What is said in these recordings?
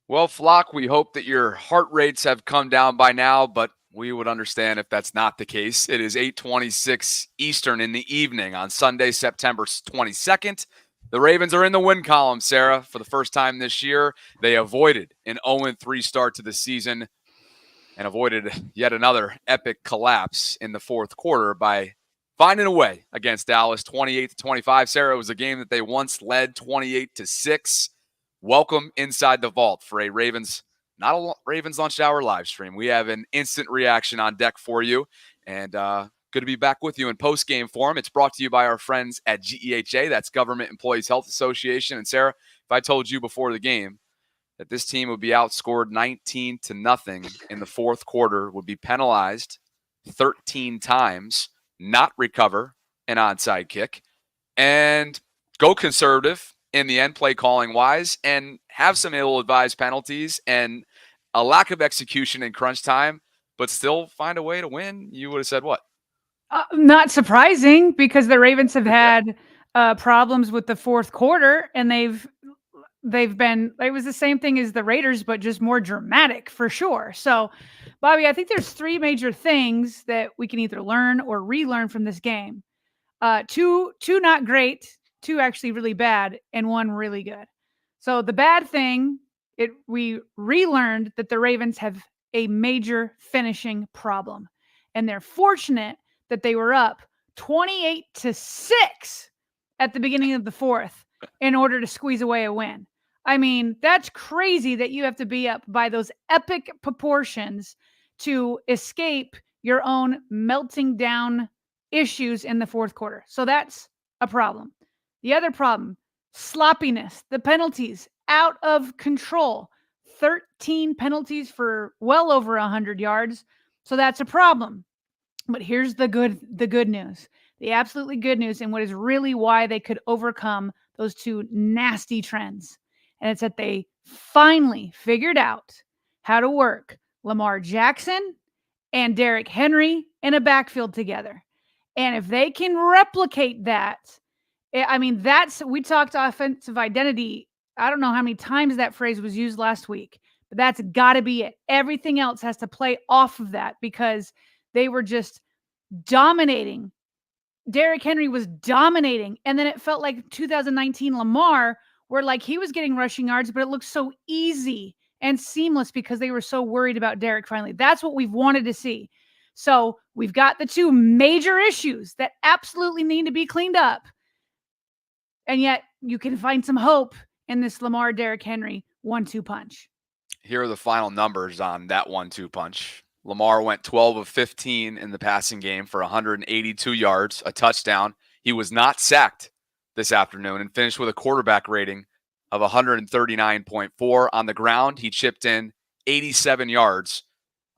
Well, Flock, we hope that your heart rates have come down by now, but we would understand if that's not the case. It is 8:26 Eastern in the evening on Sunday, September 22nd. The Ravens are in the win column, Sarah, for the first time this year. They avoided an 0-3 start to the season and avoided yet another epic collapse in the fourth quarter by finding a way against Dallas 28-25. Sarah, it was a game that they once led 28-6. Welcome inside the vault for a not a Ravens Lunch Hour live stream. We have an instant reaction on deck for you, and good to be back with you in post-game form. It's brought to you by our friends at GEHA, that's Government Employees Health Association. And Sarah, if I told you before the game that this team would be outscored 19-0 in the fourth quarter, would be penalized 13 times, not recover an onside kick, and go conservative in the end, play calling wise, and have some ill-advised penalties and a lack of execution in crunch time, but still find a way to win, you would have said what? Not surprising, because the Ravens have had problems with the fourth quarter, and they've been, it was the same thing as the Raiders, but just more dramatic for sure. So, Bobby, I think there's three major things that we can either learn or relearn from this game. Two not great, two actually really bad, and one really good. So the bad thing, we relearned that the Ravens have a major finishing problem, and they're fortunate that they were up 28-6 at the beginning of the fourth in order to squeeze away a win. I mean, that's crazy that you have to be up by those epic proportions to escape your own melting down issues in the fourth quarter. So that's a problem. The other problem, sloppiness, the penalties out of control. 13 penalties for well over 100 yards. So that's a problem. But here's the good news. The absolutely good news, and what is really why they could overcome those two nasty trends. And it's that they finally figured out how to work Lamar Jackson and Derrick Henry in a backfield together. And if they can replicate that, I mean, we talked offensive identity. I don't know how many times that phrase was used last week, but that's got to be it. Everything else has to play off of that, because they were just dominating. Derrick Henry was dominating. And then it felt like 2019 Lamar, where like he was getting rushing yards, but it looked so easy and seamless because they were so worried about Derrick finally. That's what we've wanted to see. So we've got the two major issues that absolutely need to be cleaned up. And yet you can find some hope in this Lamar Derrick Henry 1-2 punch. Here are the final numbers on that 1-2 punch. Lamar went 12 of 15 in the passing game for 182 yards, a touchdown. He was not sacked this afternoon and finished with a quarterback rating of 139.4. On the ground, he chipped in 87 yards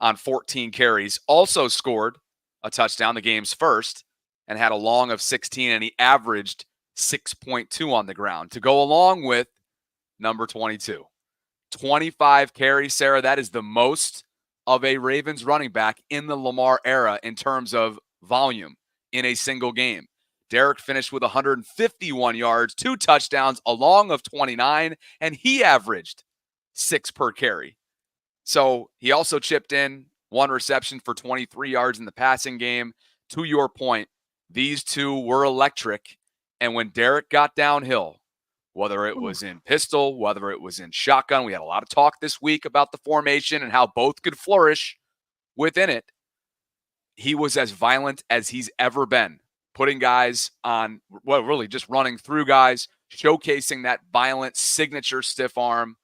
on 14 carries. Also scored a touchdown, the game's first, and had a long of 16, and he averaged 6.2 on the ground to go along with number 22. 25 carries, Sarah. That is the most of a Ravens running back in the Lamar era in terms of volume in a single game. Derrick finished with 151 yards, 2 touchdowns, a long of 29, and he averaged 6 per carry. So he also chipped in 1 reception for 23 yards in the passing game. To your point, these two were electric. And when Derrick got downhill, whether it was in pistol, whether it was in shotgun, we had a lot of talk this week about the formation and how both could flourish within it. He was as violent as he's ever been, putting guys on, well, really just running through guys, showcasing that violent signature stiff arm,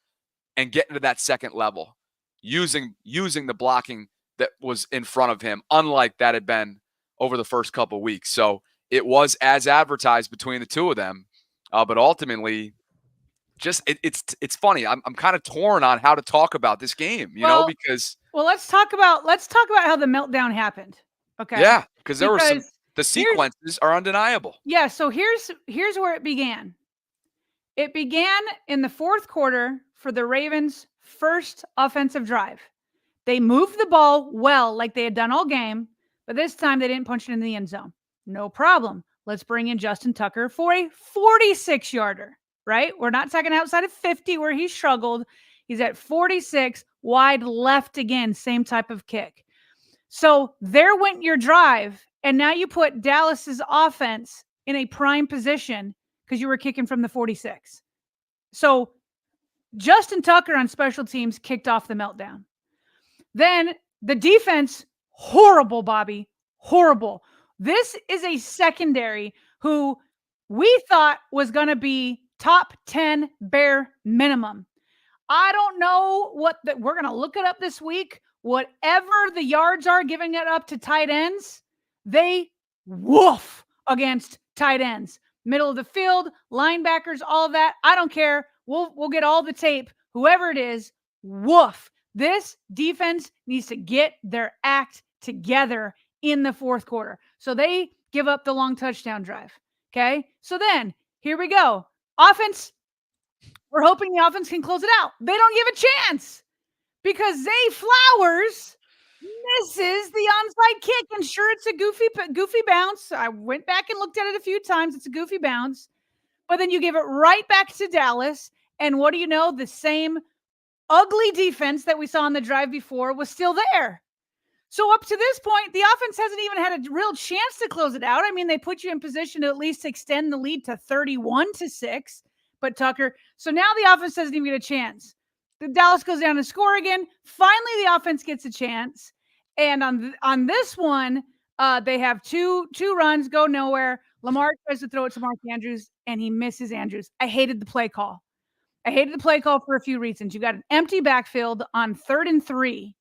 and getting to that second level, using the blocking that was in front of him, unlike that had been over the first couple of weeks. So it was as advertised between the two of them, but ultimately, just it's funny. I'm kind of torn on how to talk about this game, because let's talk about how the meltdown happened. Okay. Yeah, because there were the sequences are undeniable. Yeah. So here's where it began. It began in the fourth quarter for the Ravens' first offensive drive. They moved the ball well, like they had done all game, but this time they didn't punch it in the end zone. No problem. Let's bring in Justin Tucker for a 46-yarder, right? We're not talking outside of 50 where he struggled. He's at 46, wide left again, same type of kick. So there went your drive, and now you put Dallas's offense in a prime position because you were kicking from the 46. So Justin Tucker on special teams kicked off the meltdown. Then the defense, horrible, Bobby, horrible. This is a secondary who we thought was going to be top 10 bare minimum. I don't know what that we're going to look it up this week. Whatever the yards are giving it up to tight ends, they woof against tight ends. Middle of the field, linebackers, all of that. I don't care. We'll get all the tape. Whoever it is, woof. This defense needs to get their act together in the fourth quarter. So they give up the long touchdown drive. Okay. So then here we go. Offense. We're hoping the offense can close it out. They don't give a chance because Zay Flowers misses the onside kick. And sure, it's a goofy bounce. I went back and looked at it a few times. It's a goofy bounce. But then you give it right back to Dallas. And what do you know? The same ugly defense that we saw on the drive before was still there. So up to this point, the offense hasn't even had a real chance to close it out. I mean, they put you in position to at least extend the lead to 31-6. But Tucker, so now the offense doesn't even get a chance. The Dallas goes down to score again. Finally, the offense gets a chance. And on this one, they have two runs, go nowhere. Lamar tries to throw it to Mark Andrews, and he misses Andrews. I hated the play call. I hated the play call for a few reasons. You got an empty backfield on 3rd and 3,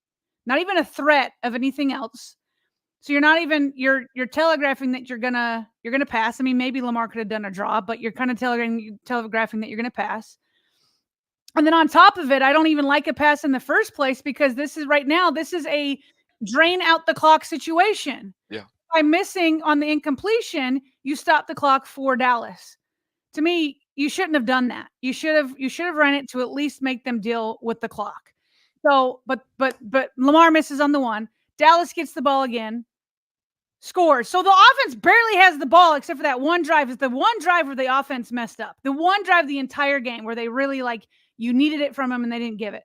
not even a threat of anything else. So you're not even you're telegraphing that you're gonna pass. I mean, maybe Lamar could have done a draw, but you're kind of telegraphing that you're gonna pass. And then on top of it, I don't even like a pass in the first place because this is a drain out the clock situation. Yeah. By missing on the incompletion, you stop the clock for Dallas. To me, you shouldn't have done that. You should have run it to at least make them deal with the clock. So, but Lamar misses on the one. Dallas gets the ball again, scores. So the offense barely has the ball except for that one drive. Is the one drive where the offense messed up. The one drive the entire game where they really you needed it from them and they didn't give it.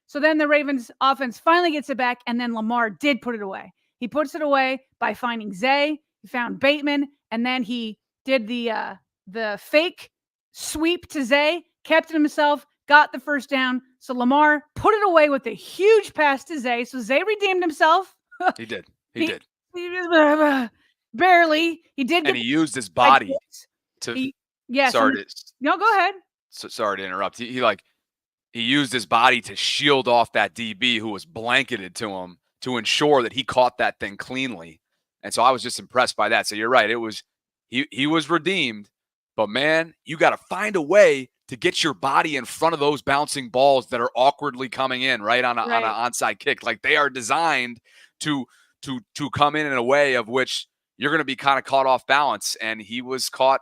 So then the Ravens offense finally gets it back, and then Lamar did put it away. He puts it away by finding Zay. He found Bateman, and then he did the fake sweep to Zay, kept it himself, got the first down. So Lamar put it away with a huge pass to Zay. So Zay redeemed himself. He did. He did. Barely. He did. And he used his body to. Yes. No, go ahead. Sorry to interrupt. He used his body to shield off that DB who was blanketed to him to ensure that he caught that thing cleanly. And so I was just impressed by that. So you're right. It was he was redeemed. But, man, you got to find a way to get your body in front of those bouncing balls that are awkwardly coming in, right, on an onside kick. Like, they are designed to come in a way of which you're going to be kind of caught off balance. And he was caught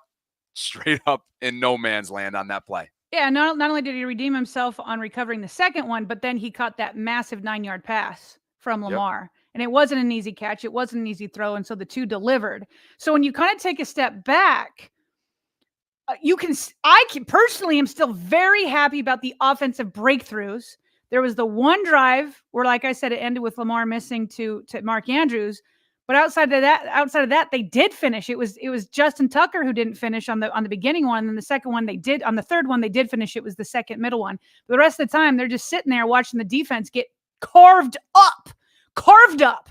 straight up in no man's land on that play. Yeah, not only did he redeem himself on recovering the second one, but then he caught that massive 9-yard pass from Lamar. Yep. And it wasn't an easy catch. It wasn't an easy throw. And so the two delivered. So when you kind of take a step back, I personally am still very happy about the offensive breakthroughs. There was the one drive where, like I said, it ended with Lamar missing to Mark Andrews. But outside of that, they did finish. It was Justin Tucker who didn't finish on the beginning one, and then the second one they did. On the third one they did finish. It was the second middle one. But the rest of the time they're just sitting there watching the defense get carved up.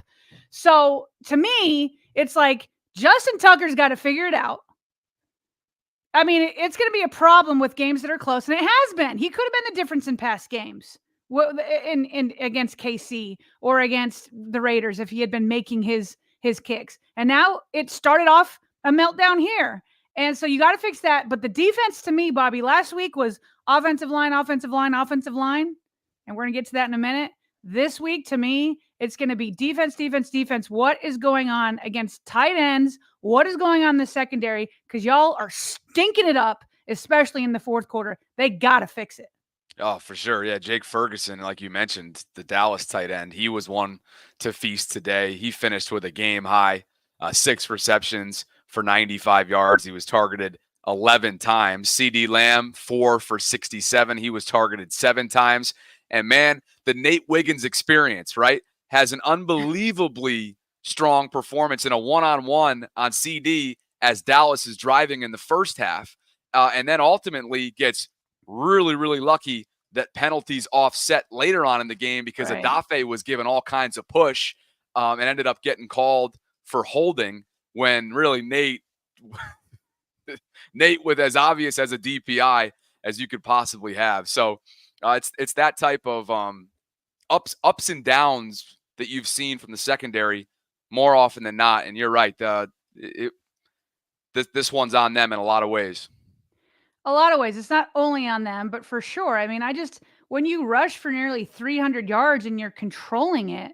So to me, it's like Justin Tucker's got to figure it out. I mean, it's going to be a problem with games that are close, and it has been. He could have been the difference in past games in against KC or against the Raiders if he had been making his kicks. And now it started off a meltdown here. And so you got to fix that. But the defense to me, Bobby, last week was offensive line. And we're going to get to that in a minute. This week, to me, it's going to be defense. What is going on against tight ends? What is going on in the secondary? Because y'all are stinking it up, especially in the fourth quarter. They got to fix it. Oh, for sure. Yeah, Jake Ferguson, like you mentioned, the Dallas tight end, he was one to feast today. He finished with a game high, 6 receptions for 95 yards. He was targeted 11 times. CD Lamb, 4 for 67. He was targeted 7 times. And man, the Nate Wiggins experience, right, has an unbelievably strong performance in a one-on-one on CD as Dallas is driving in the first half. And then ultimately gets really, really lucky that penalties offset later on in the game because Right. Adafe was given all kinds of push and ended up getting called for holding when really Nate with as obvious as a DPI as you could possibly have. So it's that type of ups and downs that you've seen from the secondary more often than not. And you're right. This one's on them in a lot of ways. A lot of ways. It's not only on them, but for sure. I mean, when you rush for nearly 300 yards and you're controlling it,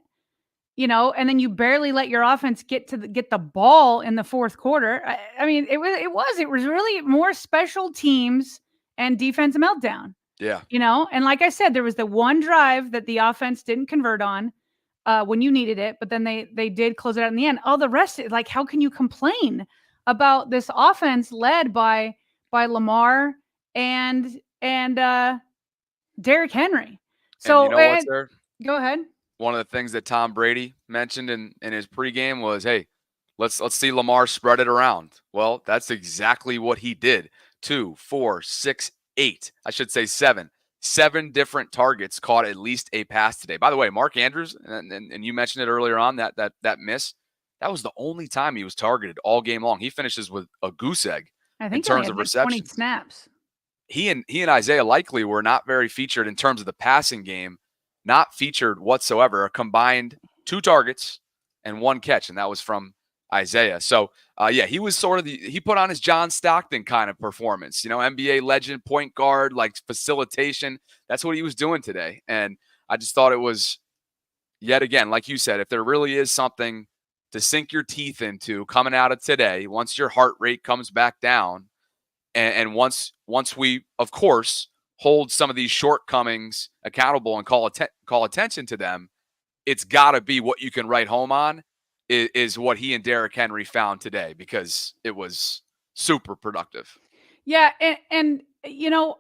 and then you barely let your offense get the ball in the fourth quarter. I mean, it was really more special teams and defense meltdown. Yeah. And like I said, there was the one drive that the offense didn't convert on when you needed it, but then they did close it out in the end. All the rest, like, how can you complain about this offense led by Lamar and Derrick Henry? So and you know what's there? Go ahead. One of the things that Tom Brady mentioned in his pregame was, hey, let's see Lamar spread it around. Well, that's exactly what he did. 2, 4, 6, 8. I should say 7. 7 different targets caught at least a pass today. By the way, Mark Andrews, and you mentioned it earlier on, that miss, that was the only time he was targeted all game long. He finishes with a goose egg in terms of receptions. 20 snaps. He and Isaiah Likely were not very featured in terms of the passing game. Not featured whatsoever. A combined 2 targets and 1 catch, and that was from Isaiah. So, he was sort of he put on his John Stockton kind of performance. NBA legend, point guard, like facilitation. That's what he was doing today. And I just thought it was, yet again, like you said, if there really is something to sink your teeth into coming out of today, once your heart rate comes back down, and once we, of course, hold some of these shortcomings accountable and call attention to them, it's got to be what you can write home on is what he and Derrick Henry found today, because it was super productive. Yeah, and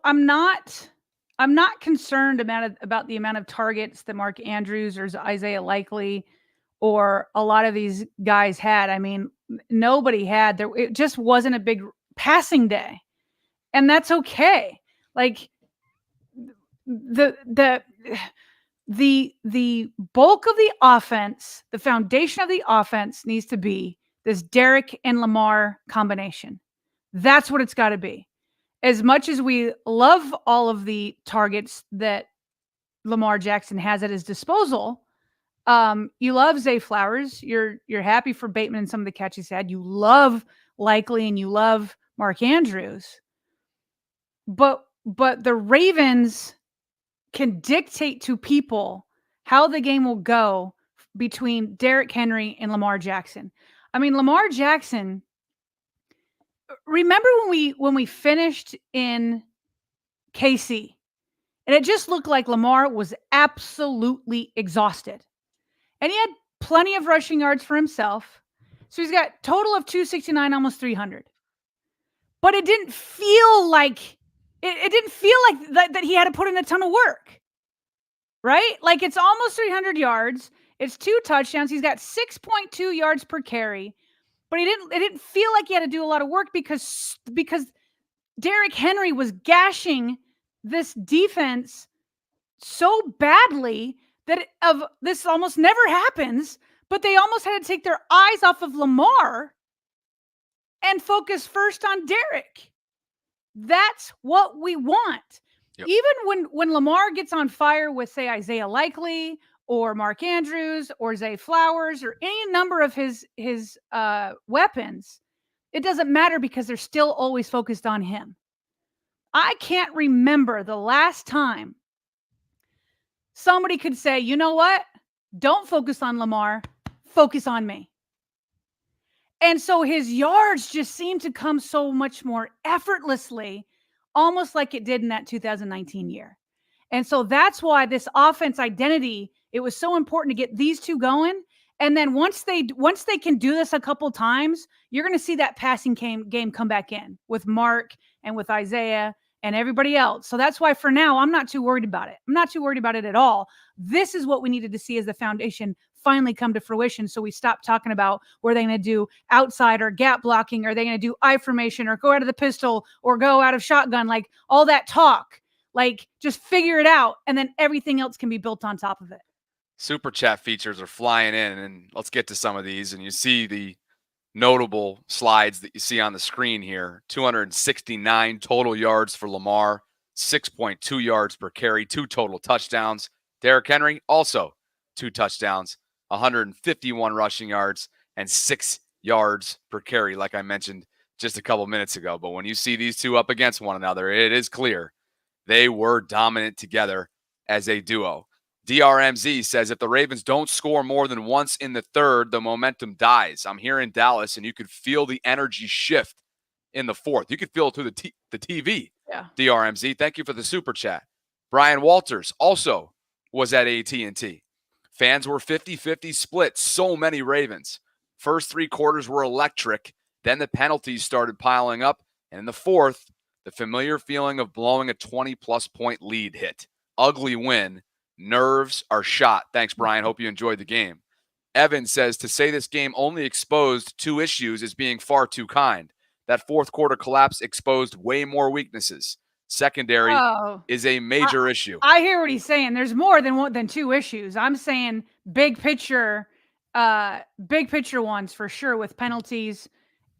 I'm not concerned about the amount of targets that Mark Andrews or Isaiah Likely or a lot of these guys had. I mean, nobody had there. It just wasn't a big passing day, and that's okay. Like the bulk of the offense, the foundation of the offense needs to be this Derrick and Lamar combination. That's what it's got to be. As much as we love all of the targets that Lamar Jackson has at his disposal, you love Zay Flowers. You're happy for Bateman and some of the catches he had. You love Likely and you love Mark Andrews. But the Ravens can dictate to people how the game will go between Derrick Henry and Lamar Jackson. I mean, Lamar Jackson, remember when we finished in KC and it just looked like Lamar was absolutely exhausted. And he had plenty of rushing yards for himself. So he's got total of 269, almost 300. But it didn't feel like that he had to put in a ton of work. Right? Like, it's almost 300 yards. It's 2 touchdowns. He's got 6.2 yards per carry. But it didn't feel like he had to do a lot of work because Derrick Henry was gashing this defense so badly that this almost never happens, but they almost had to take their eyes off of Lamar and focus first on Derrick. That's what we want. Yep. Even when Lamar gets on fire with, say, Isaiah Likely or Mark Andrews or Zay Flowers or any number of his weapons, it doesn't matter because they're still always focused on him. I can't remember the last time somebody could say, you know what? Don't focus on Lamar, focus on me. And so his yards just seem to come so much more effortlessly, almost like it did in that 2019 year. And so that's why this offense identity, it was so important to get these two going. And then once they can do this a couple times, you're going to see that passing game come back in with Mark and with Isaiah and everybody else. So that's why for now, I'm not too worried about it. I'm not too worried about it at all. This is what we needed to see as the foundation finally come to fruition. So we stop talking about where they're going to do outside or gap blocking, or they're going to do I formation or go out of the pistol or go out of shotgun, like all that talk. Like, just figure it out, and then everything else can be built on top of it. Super chat features are flying in, and let's get to some of these. And you see the notable slides that you see on the screen here. 269 total yards for Lamar, 6.2 yards per carry, 2 total touchdowns. Derrick Henry, also 2 touchdowns, 151 rushing yards, and 6 yards per carry, like I mentioned just a couple minutes ago. But when you see these two up against one another, it is clear they were dominant together as a duo. DRMZ says if the Ravens don't score more than once in the third, the momentum dies. I'm here in Dallas, and you could feel the energy shift in the fourth. You could feel it through the TV. Yeah. DRMZ, thank you for the super chat. Brian Walters also was at AT&T. Fans were 50-50 split. So many Ravens. First 3 quarters were electric. Then the penalties started piling up. And in the fourth, the familiar feeling of blowing a 20-plus point lead hit. Ugly win. Nerves are shot. Thanks, Brian. Hope you enjoyed the game. Evan says to say this game only exposed 2 issues is being far too kind. That fourth quarter collapse exposed way more weaknesses. Secondary is a major issue. I hear what he's saying. There's more than 2 issues. I'm saying big picture ones for sure, with penalties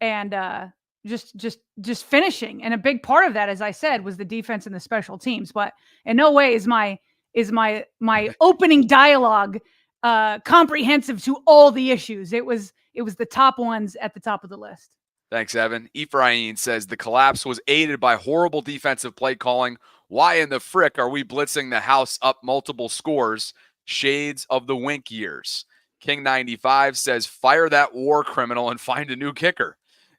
and just finishing. And a big part of that, as I said, was the defense and the special teams. But in no way is my opening dialogue comprehensive to all the issues. It was the top ones at the top of the list. Thanks, Evan. Ephraim says the collapse was aided by horrible defensive play calling. Why in the frick are we blitzing the house up multiple scores? Shades of the Wink years. King 95 says fire that war criminal and find a new kicker.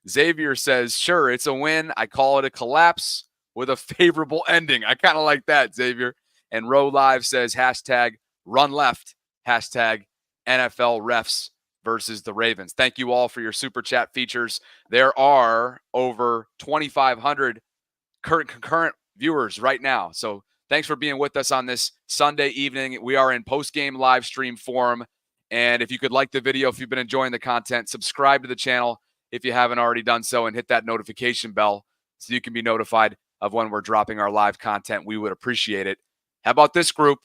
Xavier says, sure, it's a win. I call it a collapse with a favorable ending. I kind of like that, Xavier. And Row Live says hashtag run left, hashtag NFL refs versus the Ravens. Thank you all for your super chat features. There are over 2,500 concurrent viewers right now. So thanks for being with us on this Sunday evening. We are in post-game live stream form. And if you could like the video, if you've been enjoying the content, subscribe to the channel if you haven't already done so, and hit that notification bell so you can be notified of when we're dropping our live content. We would appreciate it. How about this group?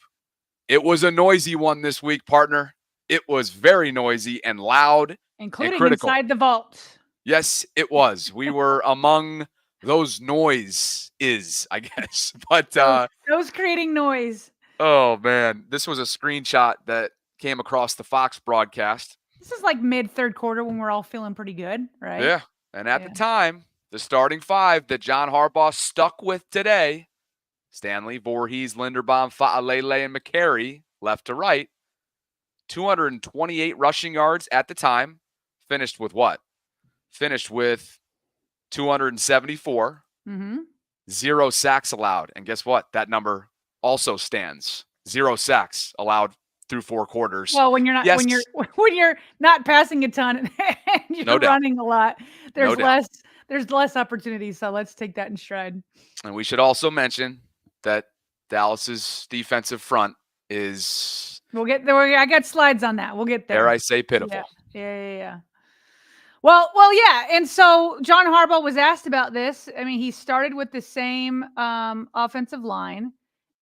It was a noisy one this week, partner. It was very noisy and loud, including and critical. Inside the Vault. Yes, it was. We were among those noises, I guess. But those creating noise. Oh man, this was a screenshot that came across the Fox broadcast. This is like mid-third quarter when we're all feeling pretty good, right? Yeah, and at the time, the starting 5 that John Harbaugh stuck with today, Stanley, Voorhees, Linderbaum, Fa'alele, and McCary, left to right, 228 rushing yards at the time. Finished with what? Finished with 274. 0 sacks allowed. And guess what? That number also stands. 0 sacks allowed through 4 quarters. Well, when you're not when you're not passing a ton and you're running a lot, there's less opportunities. So let's take that in stride. And we should also mention that Dallas's defensive front is. We'll get there. I got slides on that. We'll get there. Dare I say pitiful? Yeah. Well, yeah. And so John Harbaugh was asked about this. I mean, he started with the same offensive line.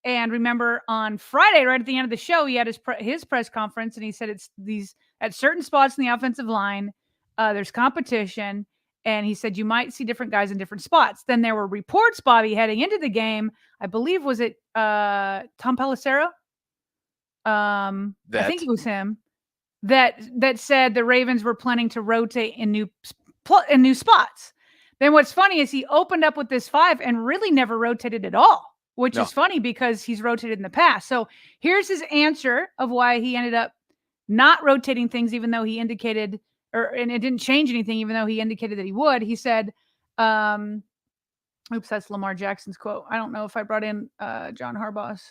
And remember, on Friday, right at the end of the show, he had his press conference, and he said it's these at certain spots in the offensive line, there's competition, and he said you might see different guys in different spots. Then there were reports, Bobby, heading into the game. I believe was it Tom Pelissero? I think it was him that said the Ravens were planning to rotate in new spots. Then what's funny is he opened up with this 5 and really never rotated at all. Which is funny because he's rotated in the past. So here's his answer of why he ended up not rotating things, even though he indicated, and it didn't change anything, even though he indicated that he would. He said, oops, that's Lamar Jackson's quote. I don't know if I brought in John Harbaugh's.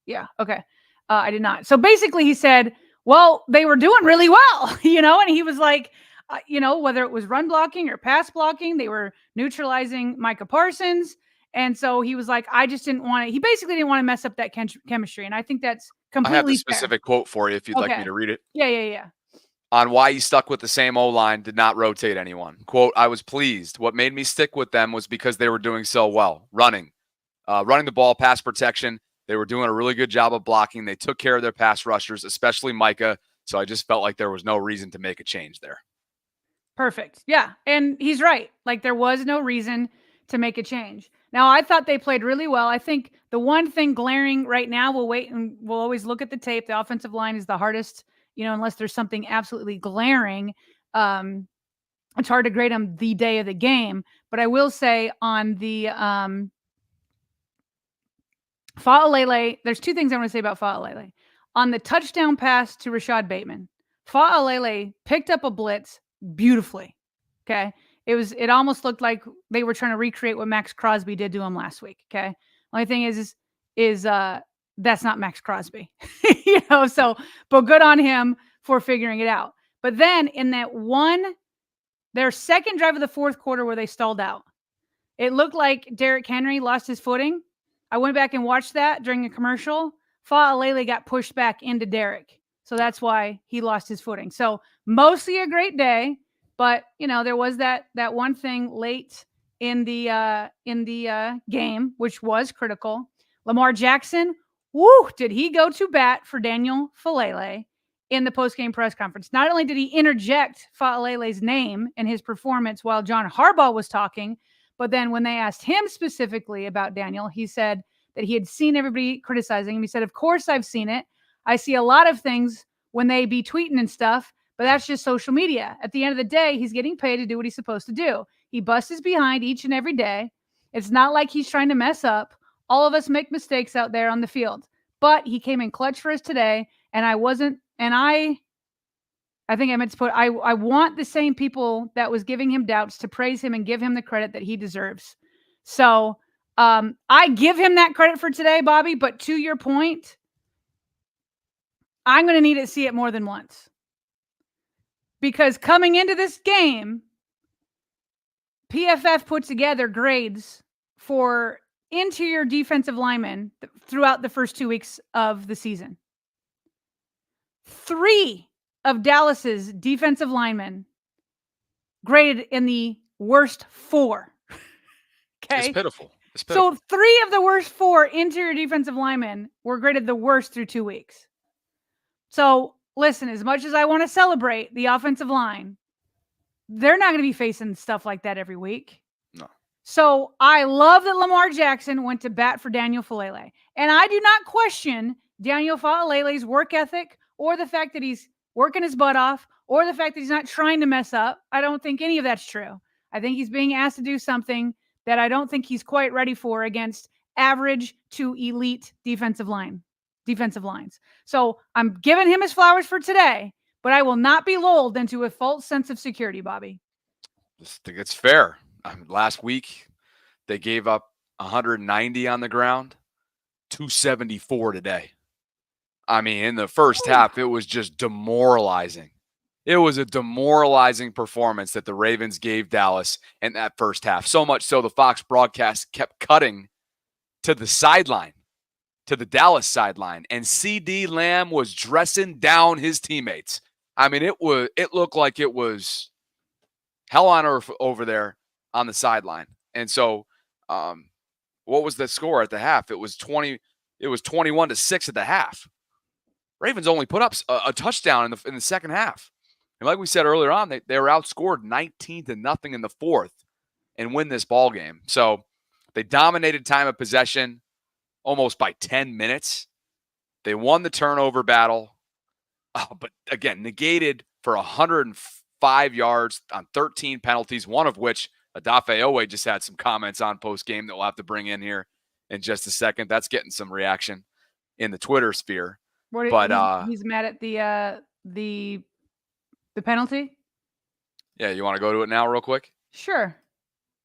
Yeah, okay. I did not. So basically he said, Well, they were doing really well, and he was like, whether it was run blocking or pass blocking, they were neutralizing Micah Parsons. And so he was like, I just didn't want to, he basically didn't want to mess up that chemistry. And I think that's I have the completely fair. specific quote for you if you'd like me Okay. to read it. Yeah. On why he stuck with the same O-line, did not rotate anyone. Quote, I was pleased. What made me stick with them was because they were doing so well. Running the ball, pass protection. They were doing a really good job of blocking. They took care of their pass rushers, especially Micah. So I just felt like there was no reason to make a change there. Perfect. Yeah. And he's right. Like there was no reason to make a change. Now, I thought they played really well. I think the one thing glaring right now, we'll wait and we'll always look at the tape. The offensive line is the hardest, unless there's something absolutely glaring. It's hard to grade them the day of the game. But I will say on the Fa'alele, there's two things I want to say about Fa'alele. On the touchdown pass to Rashad Bateman, Fa'alele picked up a blitz beautifully. Okay. It almost looked like they were trying to recreate what Max Crosby did to him last week. Okay. Only thing is that's not Max Crosby. So but good on him for figuring it out. But then in their second drive of the fourth quarter where they stalled out, it looked like Derrick Henry lost his footing. I went back and watched that during a commercial. Fa'alele got pushed back into Derrick. So that's why he lost his footing. So mostly a great day, but there was that one thing late in the game, which was critical. Lamar Jackson, did he go to bat for Daniel Faalele in the post-game press conference. Not only did he interject Faalele's name in his performance while John Harbaugh was talking, but then when they asked him specifically about Daniel, he said that he had seen everybody criticizing him. He said, of course I've seen it. I see a lot of things when they be tweeting and stuff, but that's just social media. At the end of the day, he's getting paid to do what he's supposed to do. He busts his behind each and every day. It's not like he's trying to mess up. All of us make mistakes out there on the field, but he came in clutch for us today. And I think I meant to put, I want the same people that was giving him doubts to praise him and give him the credit that he deserves. So I give him that credit for today, Bobby. But to your point, I'm going to need to see it more than once. Because coming into this game, PFF put together grades for interior defensive linemen throughout the first 2 weeks of the season. 3 of Dallas's defensive linemen graded in the worst 4. Okay. It's pitiful. So 3 of the worst 4 interior defensive linemen were graded the worst through 2 weeks. So listen, as much as I want to celebrate the offensive line, they're not going to be facing stuff like that every week. No. So I love that Lamar Jackson went to bat for Daniel Faalele. And I do not question Daniel Faalele's work ethic or the fact that he's working his butt off or the fact that he's not trying to mess up. I don't think any of that's true. I think he's being asked to do something that I don't think he's quite ready for against average to elite defensive lines. So I'm giving him his flowers for today, but I will not be lulled into a false sense of security, Bobby. I think it's fair. Last week, they gave up 190 on the ground, 274 today. I mean, in the first half, it was just demoralizing. It was a demoralizing performance that the Ravens gave Dallas in that first half. So much so the Fox broadcast kept cutting to the sideline, to the Dallas sideline, and CD Lamb was dressing down his teammates. I mean, it looked like it was hell on earth over there on the sideline. And so, what was the score at the half? It was 21-6 at the half. Ravens only put up a touchdown in the second half. And like we said earlier on, they were outscored 19-0 in the fourth and win this ball game. So they dominated time of possession almost by 10 minutes. They won the turnover battle, but again, negated for 105 yards on 13 penalties, one of which Adafe Owe just had some comments on post-game that we'll have to bring in here in just a second. That's getting some reaction in the Twitter sphere. He's mad at the penalty? Yeah, you want to go to it now real quick? Sure.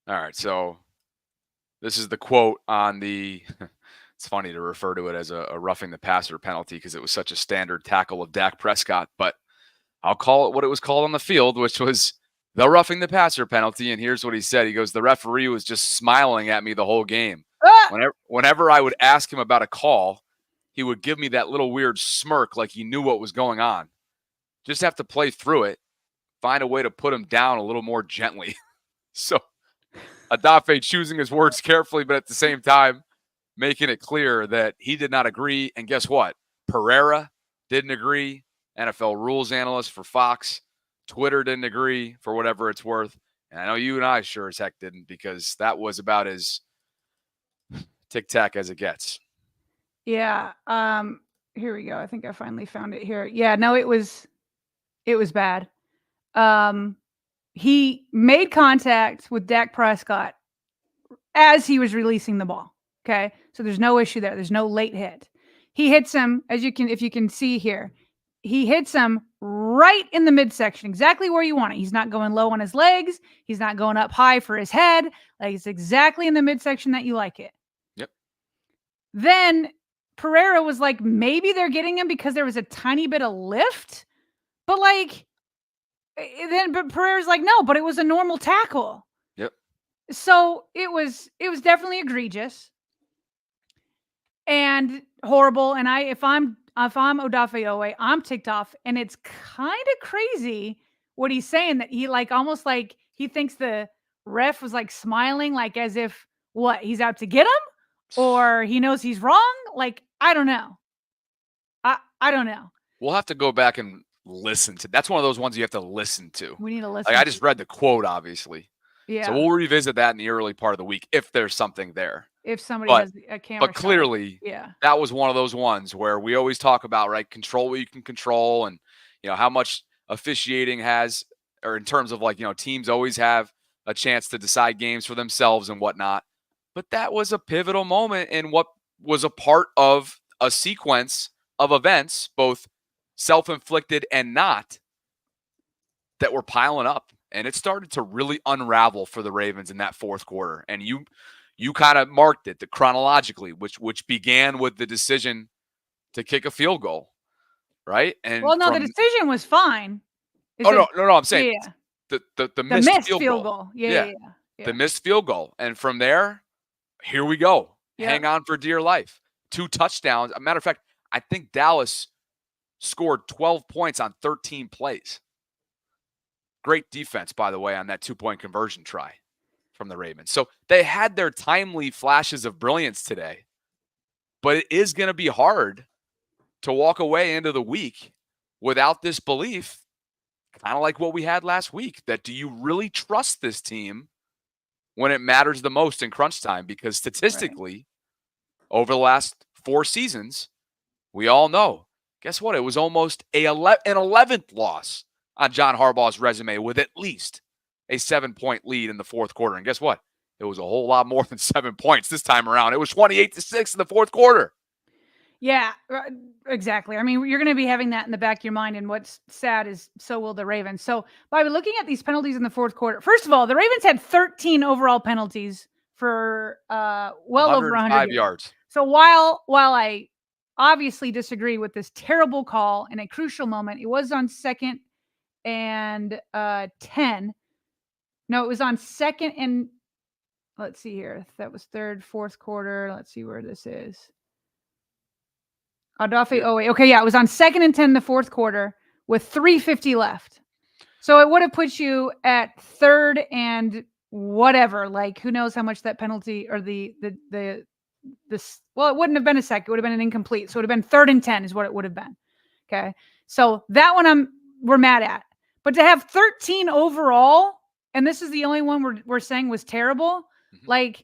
All right, so this is the quote on the It's funny to refer to it as a roughing the passer penalty because it was such a standard tackle of Dak Prescott. But I'll call it what it was called on the field, which was the roughing the passer penalty. And here's what he said. He goes, the referee was just smiling at me the whole game. Ah! Whenever I would ask him about a call, he would give me that little weird smirk like he knew what was going on. Just have to play through it, find a way to put him down a little more gently. So Adafe choosing his words carefully, but at the same time, making it clear that he did not agree. And guess what? Pereira didn't agree. NFL rules analyst for Fox. Twitter didn't agree for whatever it's worth. And I know you and I sure as heck didn't, because that was about as tic-tac as it gets. Yeah. Here we go. I think I finally found it here. Yeah, no, it was bad. He made contact with Dak Prescott as he was releasing the ball. Okay. So there's no issue there. There's no late hit. He hits him, if you can see here, he hits him right in the midsection, exactly where you want it. He's not going low on his legs. He's not going up high for his head. Like, it's exactly in the midsection that you like it. Yep. Then Pereira was like, maybe they're getting him because there was a tiny bit of lift, but but Pereira's like, no, but it was a normal tackle. Yep. So it was definitely egregious and horrible. And if I'm Odafe Owe, I'm ticked off. And it's kind of crazy what he's saying, that he almost like he thinks the ref was like smiling, like as if he's out to get him, or he knows he's wrong. Like, I don't know. I don't know. We'll have to go back and listen to. That's one of those ones you have to listen to. We need to listen. Like, I just read the quote, obviously. Yeah. So we'll revisit that in the early part of the week if there's something there. If somebody has a camera. But clearly, that was one of those ones where we always talk about, right, control what you can control, and how much officiating has, or in terms of teams always have a chance to decide games for themselves and whatnot. But that was a pivotal moment in what was a part of a sequence of events, both self-inflicted and not, that were piling up. And it started to really unravel for the Ravens in that fourth quarter. And you kind of marked it chronologically, which began with the decision to kick a field goal, right? And the decision was fine. No, I'm saying the missed field goal. Yeah. The missed field goal. And from there, here we go. Yep. Hang on for dear life. 2 touchdowns. As a matter of fact, I think Dallas scored 12 points on 13 plays. Great defense, by the way, on that 2-point conversion try from the Ravens. So they had their timely flashes of brilliance today, but it is going to be hard to walk away into the week without this belief, kind of like what we had last week, that do you really trust this team when it matters the most in crunch time? Because statistically, over the last 4 seasons, we all know, guess what? It was almost an 11th loss on John Harbaugh's resume with at least a 7-point lead in the fourth quarter. And guess what? It was a whole lot more than 7 points this time around. It was 28-6 in the fourth quarter. Yeah, exactly. I mean, you're going to be having that in the back of your mind. And what's sad is so will the Ravens. So by looking at these penalties in the fourth quarter, first of all, the Ravens had 13 overall penalties for well over 100 yards. So while I obviously disagree with this terrible call in a crucial moment, it was on 2nd and 10. No, it was on 2nd and, let's see here. That was 3rd, 4th quarter. Let's see where this is. Odafe Owe. Okay, yeah, it was on 2nd and 10 in the fourth quarter with 3:50 left. So it would have put you at 3rd and whatever. Like, who knows how much that penalty or well, it wouldn't have been a sack. It would have been an incomplete. So it would have been 3rd and 10 is what it would have been. Okay. So that one we're mad at. But to have 13 overall, and this is the only one we're saying was terrible, like,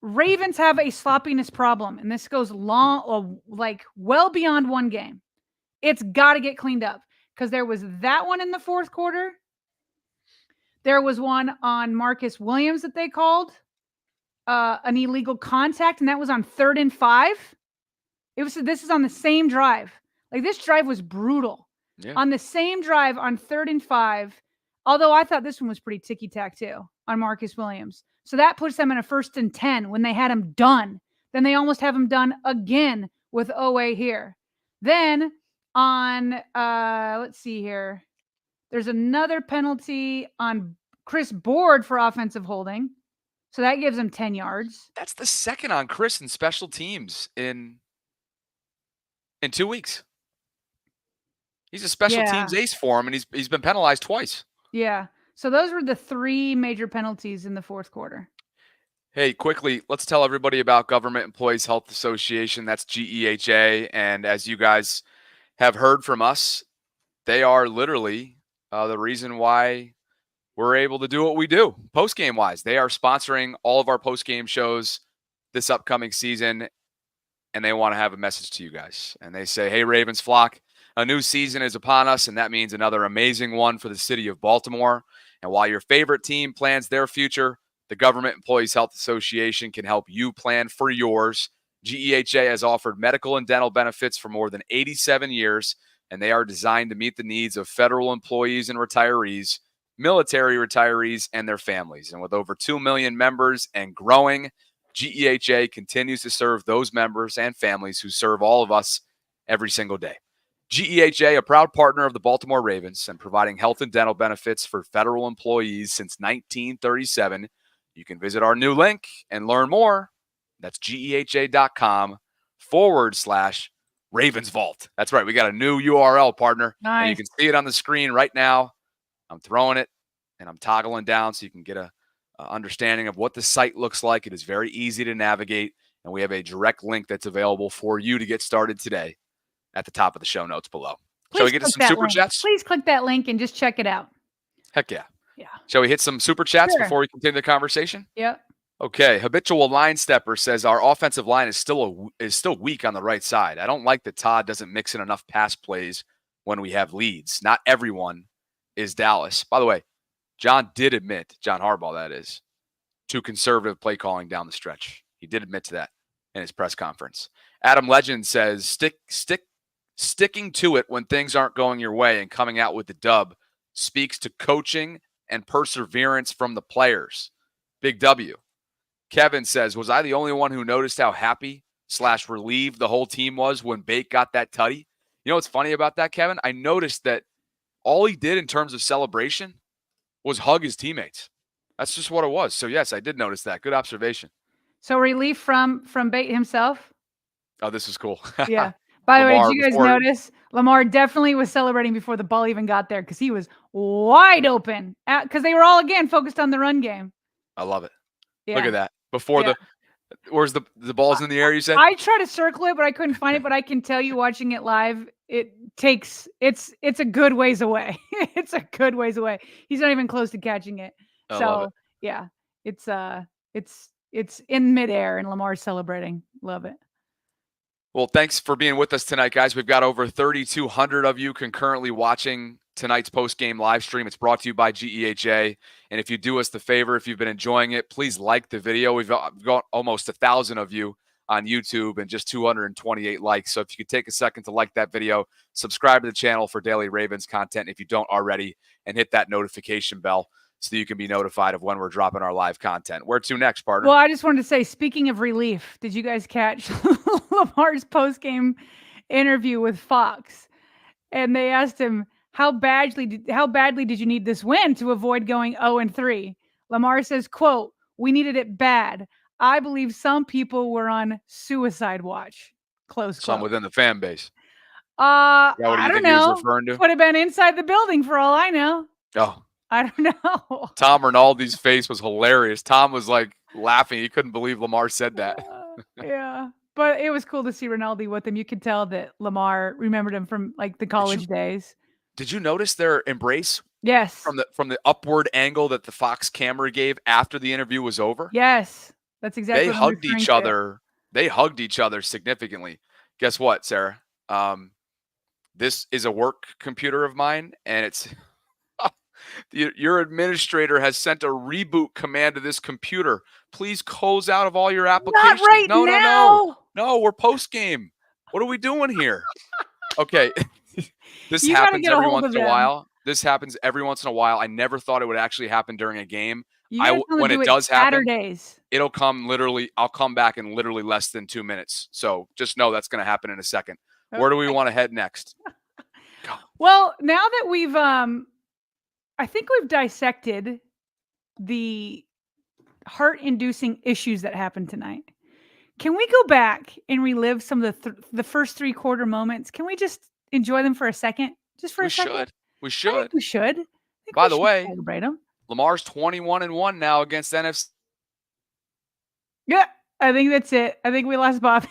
Ravens have a sloppiness problem, and this goes long, like well beyond one game. It's got to get cleaned up, because there was that one in the fourth quarter. There was one on Marcus Williams that they called an illegal contact, and that was on 3rd and 5. This is on the same drive. Like, this drive was brutal. Yeah. On the same drive on 3rd and 5, although I thought this one was pretty ticky-tack too on Marcus Williams. So that puts them in a 1st and 10 when they had him done. then they almost have him done again with OA here. Then on, let's see here. There's another penalty on Chris Board for offensive holding. So that gives him 10 yards. That's the second on Chris in special teams in 2 weeks. He's a special teams ace for him, and he's been penalized twice. Yeah. So those were the 3 major penalties in the fourth quarter. Hey, quickly, let's tell everybody about Government Employees Health Association. That's GEHA. And as you guys have heard from us, they are literally the reason why we're able to do what we do post-game wise. They are sponsoring all of our post-game shows this upcoming season, and they want to have a message to you guys. And they say, hey, Ravens flock, a new season is upon us, and that means another amazing one for the city of Baltimore. And while your favorite team plans their future, the Government Employees Health Association can help you plan for yours. GEHA has offered medical and dental benefits for more than 87 years, and they are designed to meet the needs of federal employees and retirees, military retirees, and their families. And with over 2 million members and growing, GEHA continues to serve those members and families who serve all of us every single day. GEHA, a proud partner of the Baltimore Ravens and providing health and dental benefits for federal employees since 1937. You can visit our new link and learn more. That's GEHA.com/RavensVault. That's right. We got a new URL, partner. Nice. And you can see it on the screen right now. I'm throwing it and I'm toggling down so you can get a understanding of what the site looks like. It is very easy to navigate, and we have a direct link that's available for you to get started today at the top of the show notes below. Shall we get to some super chats? Please click that link and just check it out. Heck yeah. Yeah. Shall we hit some super chats before we continue the conversation? Yep. Okay. Habitual line stepper says our offensive line is still weak on the right side. I don't like that Todd doesn't mix in enough pass plays when we have leads. Not everyone is Dallas. By the way, John did admit, John Harbaugh that is, to conservative play calling down the stretch. He did admit to that in his press conference. Adam Legend says sticking to it when things aren't going your way and coming out with the dub speaks to coaching and perseverance from the players. Big W. Kevin says, was I the only one who noticed how happy/relieved the whole team was when Bake got that tutty? You know what's funny about that, Kevin? I noticed that all he did in terms of celebration was hug his teammates. That's just what it was. So, yes, I did notice that. Good observation. So relief from Bate himself? Oh, this is cool. Yeah. By the way, did you guys notice Lamar definitely was celebrating before the ball even got there because he was wide open because they were all, again, focused on the run game. I love it. Yeah. Look at that. Where's the ball's in the air, you said? I tried to circle it, but I couldn't find it. But I can tell you watching it live, it's a good ways away. It's a good ways away. He's not even close to catching it. So, yeah, it's in midair and Lamar's celebrating. Love it. Well, thanks for being with us tonight, guys. We've got over 3,200 of you concurrently watching tonight's post-game live stream. It's brought to you by GEHA. And if you do us the favor, if you've been enjoying it, please like the video. We've got almost 1,000 of you on YouTube and just 228 likes. So if you could take a second to like that video, subscribe to the channel for daily Ravens content if you don't already, and hit that notification bell so that you can be notified of when we're dropping our live content. Where to next, partner? Well, I just wanted to say, speaking of relief, did you guys catch Lamar's post-game interview with Fox? And they asked him, how badly did you need this win to avoid going 0-3? Lamar says, quote, we needed it bad. I believe some people were on suicide watch. Close quote. Some within the fan base. I don't know. Would have been inside the building for all I know. Oh. I don't know. Tom Rinaldi's face was hilarious. Tom was like laughing. He couldn't believe Lamar said that. Yeah. But it was cool to see Rinaldi with him. You could tell that Lamar remembered him from like the college days. Did you notice their embrace? Yes. From the upward angle that the Fox camera gave after the interview was over? Yes. That's exactly they what hugged each other. They hugged each other significantly. Guess what, Sarah? This is a work computer of mine, and it's your administrator has sent a reboot command to this computer. Please close out of all your applications. Not right now. No, we're post game. What are we doing here? Okay. This You happens gotta get a every hold once of in a them. while. This happens every once in a while. I never thought it would actually happen during a game. You guys want when to do it it does happen, Saturdays. it'll come literally. I'll come back in literally less than 2 minutes. So just know that's going to happen in a second. Where do we want to head next? God. Well, now that we've, I think we've dissected the heart-inducing issues that happened tonight. Can we go back and relive some of the first three-quarter moments? Can we just enjoy them for a second? Just for a second? We I should. think we should. I think By we the should way, celebrate them. Lamar's 21-1 now against NFC. Yeah, I think that's it. I think we lost Bobby.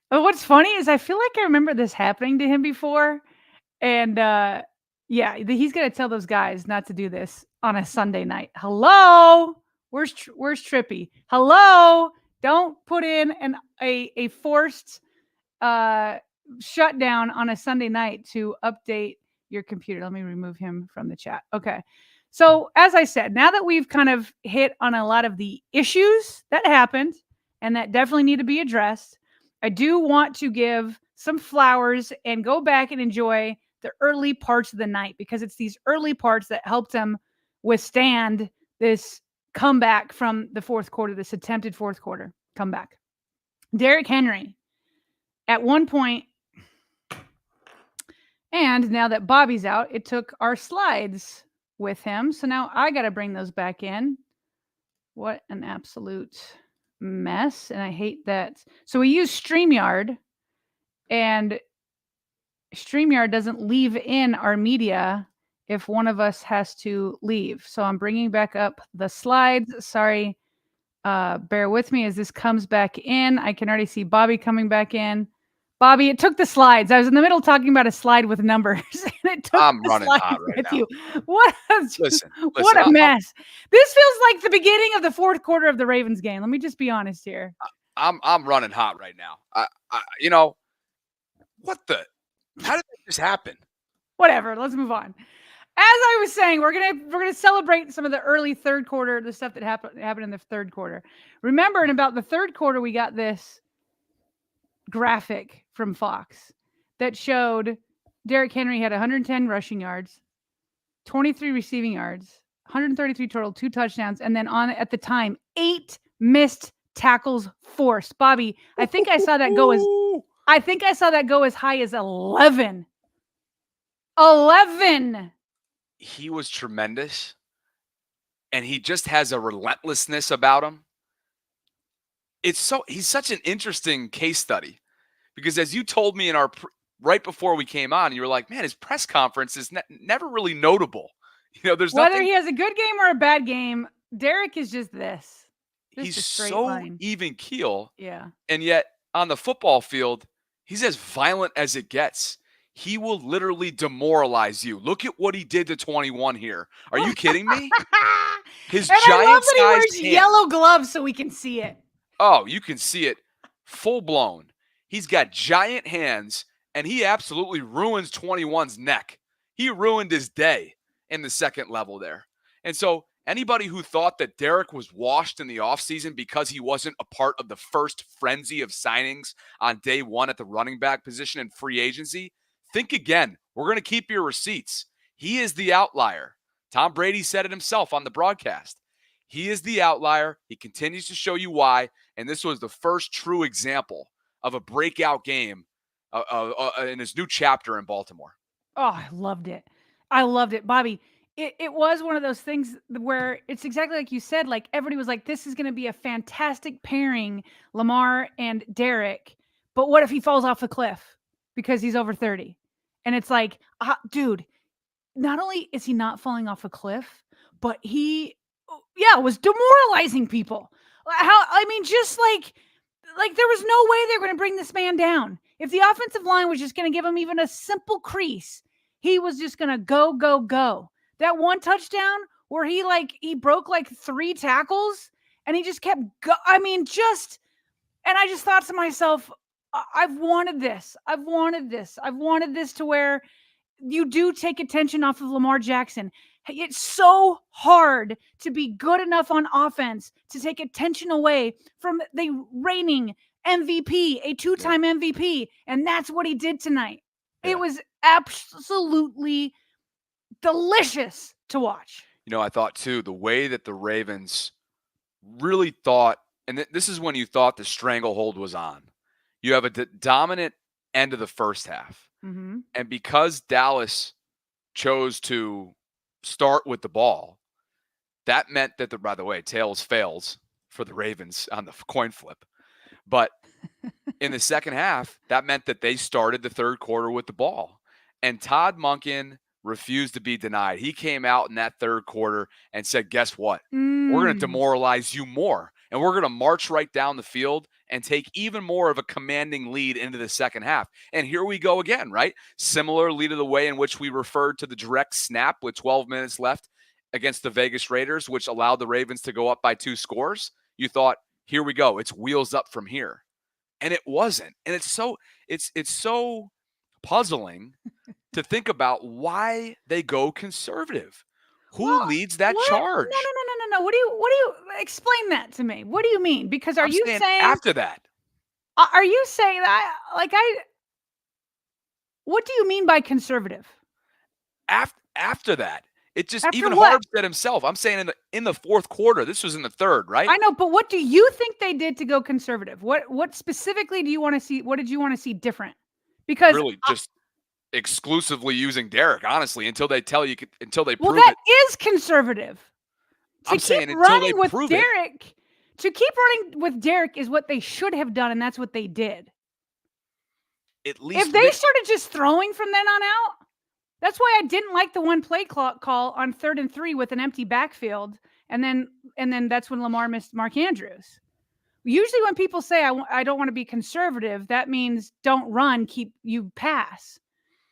But what's funny is I feel like I remember this happening to him before. And yeah, he's gonna tell those guys not to do this on a Sunday night. Hello, where's Trippy? Hello, don't put in a forced shutdown on a Sunday night to update your computer. Let me remove him from the chat. Okay. So as I said, now that we've kind of hit on a lot of the issues that happened and that definitely need to be addressed, I do want to give some flowers and go back and enjoy the early parts of the night, because it's these early parts that helped them withstand this comeback from the fourth quarter, this attempted fourth quarter comeback. Derrick Henry, at one point, and now that Bobby's out, it took our slides with him. So now I got to bring those back in. What an absolute mess. And I hate that. So we use StreamYard, and StreamYard doesn't leave in our media if one of us has to leave. So I'm bringing back up the slides. Sorry. Bear with me as this comes back in. I can already see Bobby coming back in. Bobby, it took the slides. I was in the middle talking about a slide with numbers, and it took I'm the running slides hot right with now. you. What a mess. This feels like the beginning of the fourth quarter of the Ravens game. Let me just be honest here. I'm running hot right now. You know, what the? How did that just happen? Whatever. Let's move on. As I was saying, we're gonna celebrate some of the early third quarter, the stuff that happened in the third quarter. Remember, in about the third quarter, we got this graphic from Fox that showed Derrick Henry had 110 rushing yards, 23 receiving yards, 133 total, 2 touchdowns, and then at the time, 8 missed tackles forced. Bobby, I think I saw that go as high as 11. 11. He was tremendous, and he just has a relentlessness about him. He's such an interesting case study, because as you told me in our right before we came on, you were like, man, his press conference is never really notable. You know, there's whether he has a good game or a bad game, Derrick is just this. He's so even keel. Yeah. And yet on the football field, he's as violent as it gets. He will literally demoralize you. Look at what he did to 21 here. Are you kidding me? His and giant I love that he wears hands. yellow gloves so we can see it. Oh, you can see it full blown. He's got giant hands, and he absolutely ruins 21's neck. He ruined his day in the second level there. And so anybody who thought that Derrick was washed in the offseason because he wasn't a part of the first frenzy of signings on day one at the running back position in free agency, think again. We're going to keep your receipts. He is the outlier. Tom Brady said it himself on the broadcast. He is the outlier. He continues to show you why. And this was the first true example of a breakout game in his new chapter in Baltimore. Oh, I loved it. I loved it. Bobby, it was one of those things where it's exactly like you said, like everybody was like, this is going to be a fantastic pairing, Lamar and Derrick. But what if he falls off a cliff because he's over 30? And it's like, dude, not only is he not falling off a cliff, but he, was demoralizing people. Just like there was no way they were going to bring this man down. If the offensive line was just going to give him even a simple crease, he was just going to go. That one touchdown where he broke like 3 tackles and he just kept and I just thought to myself, I've wanted this to where you do take attention off of Lamar Jackson. It's so hard to be good enough on offense to take attention away from the reigning MVP, a 2-time MVP. And that's what he did tonight. Yeah. It was absolutely delicious to watch. I thought too, the way that the Ravens really thought, and this is when you thought the stranglehold was on. You have a dominant end of the first half. Mm-hmm. And because Dallas chose to start with the ball, that meant that, by the way, tails fails for the Ravens on the coin flip. But in the second half, that meant that they started the third quarter with the ball. And Todd Monken refused to be denied. He came out in that third quarter and said, guess what? We're going to demoralize you more. And we're going to march right down the field and take even more of a commanding lead into the second half. And here we go again, right? Similarly to the way in which we referred to the direct snap with 12 minutes left against the Vegas Raiders, which allowed the Ravens to go up by 2 scores. You thought, here we go. It's wheels up from here. And it wasn't. And it's so puzzling to think about why they go conservative. Who leads that charge? No. What do you explain that to me? What do you mean? Because are you saying after that? Are you saying that what do you mean by conservative? After that. It just, After even what? Harb said himself, I'm saying in the fourth quarter. This was in the third, right? I know, but what do you think they did to go conservative? What specifically do you want to see? What did you want to see different? Because really just exclusively using Derek, honestly, until they tell you, until they prove that it. is conservative. I'm saying until they prove Derek, to keep running with Derek is what they should have done, and that's what they did. At least if they started just throwing from then on out, that's why I didn't like the one play call on 3rd and 3 with an empty backfield, and then that's when Lamar missed Mark Andrews. Usually when people say I don't want to be conservative, that means don't run, you pass.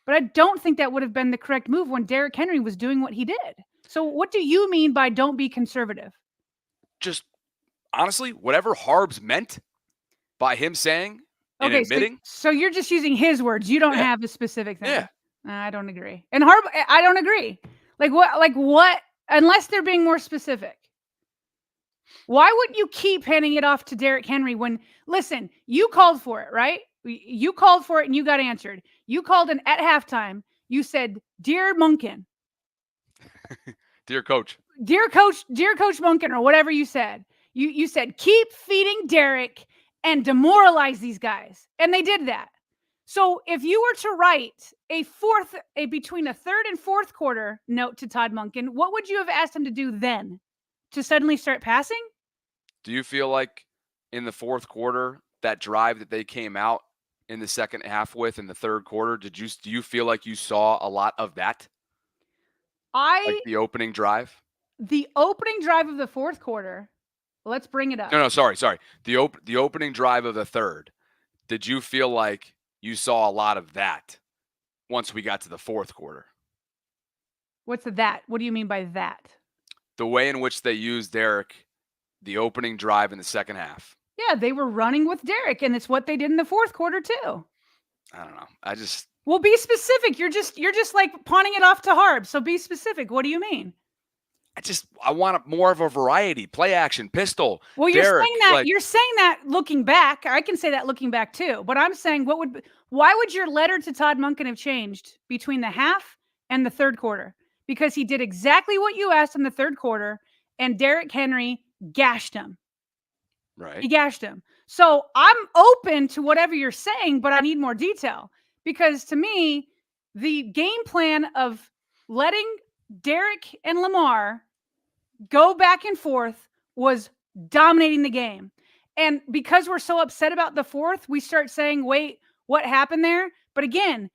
But I don't think that would have been the correct move when Derrick Henry was doing what he did. So what do you mean by don't be conservative? Just honestly, whatever Harbs meant by him saying and admitting. So you're just using his words. You don't have a specific thing. Yeah. I don't agree. And Harb, I don't agree. Like what? Unless they're being more specific. Why wouldn't you keep handing it off to Derrick Henry when, listen, you called for it, right? You called for it and you got answered. You called in at halftime. You said, "Dear Monken." Dear coach. Dear Coach Monken, or whatever you said. You said, keep feeding Derrick and demoralize these guys. And they did that. So if you were to write a between a third and fourth quarter note to Todd Monken, what would you have asked him to do then? To suddenly start passing? Do you feel like in the fourth quarter, that drive that they came out in the second half with in the third quarter, do you feel like you saw a lot of that? Like the opening drive? The opening drive of the fourth quarter. Let's bring it up. No, sorry. The opening drive of the third. Did you feel like you saw a lot of that once we got to the fourth quarter? What's that? What do you mean by that? The way in which they used Derrick, the opening drive in the second half. Yeah, they were running with Derrick, and it's what they did in the fourth quarter too. I don't know. Well, be specific. You're just like pawning it off to Harb. So be specific. What do you mean? I want more of a variety. Play action, pistol. Well, you're saying that looking back. I can say that looking back too. But I'm saying why would your letter to Todd Monken have changed between the half and the third quarter? Because he did exactly what you asked in the third quarter, and Derrick Henry gashed him. Right. He gashed him. So I'm open to whatever you're saying, but I need more detail. Because to me, the game plan of letting Derrick and Lamar go back and forth was dominating the game. And because we're so upset about the fourth, we start saying, wait, what happened there? But again,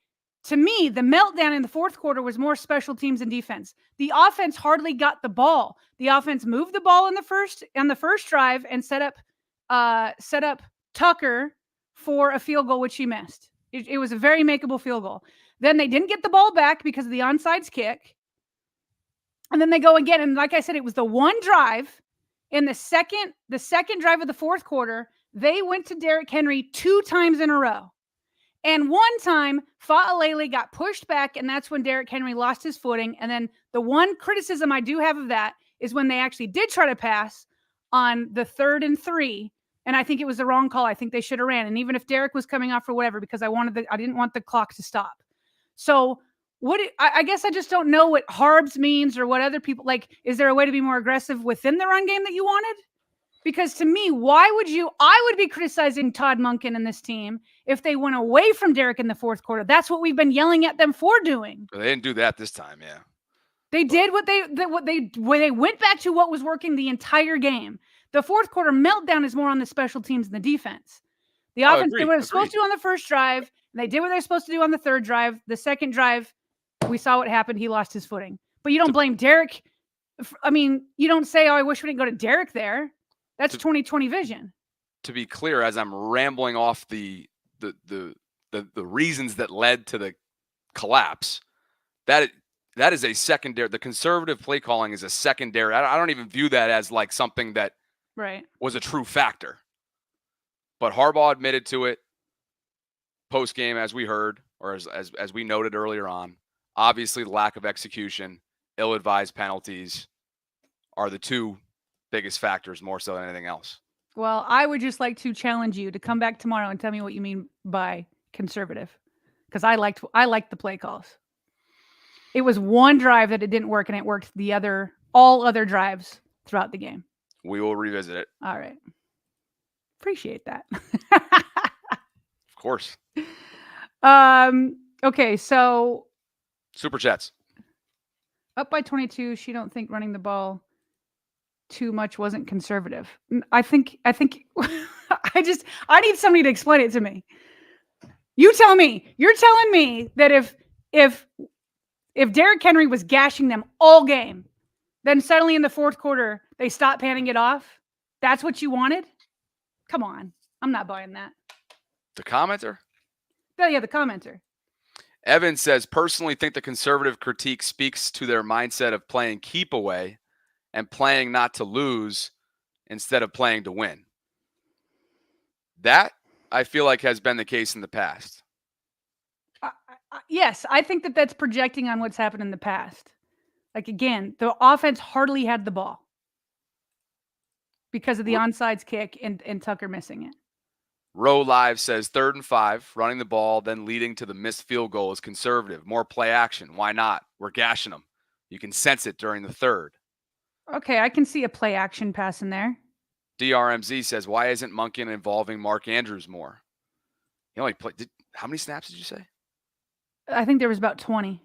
to me, the meltdown in the fourth quarter was more special teams and defense. The offense hardly got the ball. The offense moved the ball on the first drive and set up Tucker for a field goal, which he missed. It was a very makeable field goal. Then they didn't get the ball back because of the onside kick. And then they go again. And like I said, it was the one drive in the second drive of the fourth quarter. They went to Derrick Henry 2 times in a row. And one time, Fa'alele got pushed back, and that's when Derrick Henry lost his footing. And then the one criticism I do have of that is when they actually did try to pass on the 3rd and 3. And I think it was the wrong call. I think they should have ran. And even if Derrick was coming off or whatever, because I didn't want the clock to stop. So I guess I just don't know what Harbs means or what other people like. Is there a way to be more aggressive within the run game that you wanted? Because to me, I would be criticizing Todd Monken and this team if they went away from Derek in the fourth quarter. That's what we've been yelling at them for doing. They didn't do that this time, yeah. They did what they went back to what was working the entire game. The fourth quarter meltdown is more on the special teams and the defense. The offense did what it was supposed to do on the first drive, and they did what they're supposed to do on the third drive. The second drive, we saw what happened. He lost his footing. But you don't blame Derek. I mean, you don't say, "Oh, I wish we didn't go to Derek there." That's 2020 vision. To be clear, as I'm rambling off the reasons that led to the collapse, that is a secondary. The conservative play calling is a secondary. I don't even view that as like something that was a true factor. But Harbaugh admitted to it post game, as we heard, or as we noted earlier on. Obviously, the lack of execution, ill-advised penalties are the two biggest factors, more so than anything else. Well, I would just like to challenge you to come back tomorrow and tell me what you mean by conservative, because I liked the play calls. It was one drive that it didn't work, and it worked all other drives throughout the game. We will revisit it. All right. Appreciate that. Of course. Okay, so Super Chats. Up by 22, she don't think running the ball too much wasn't conservative. I think I need somebody to explain it to me. You tell me. You're telling me that if Derrick Henry was gashing them all game, then suddenly in the fourth quarter they stopped panning it off. That's what you wanted? Come on. I'm not buying that. The commenter? Oh, yeah, the commenter. Evan says, personally think the conservative critique speaks to their mindset of playing keep away and playing not to lose instead of playing to win. That, I feel like, has been the case in the past. Yes, I think that's projecting on what's happened in the past. Like, again, the offense hardly had the ball because of the onside kick and Tucker missing it. Row Live says 3rd and 5, running the ball, then leading to the missed field goal is conservative. More play action. Why not? We're gashing them. You can sense it during the third. Okay, I can see a play action pass in there. DRMZ says, why isn't Monken involving Mark Andrews more? He only played. How many snaps did you say? I think there was about 20.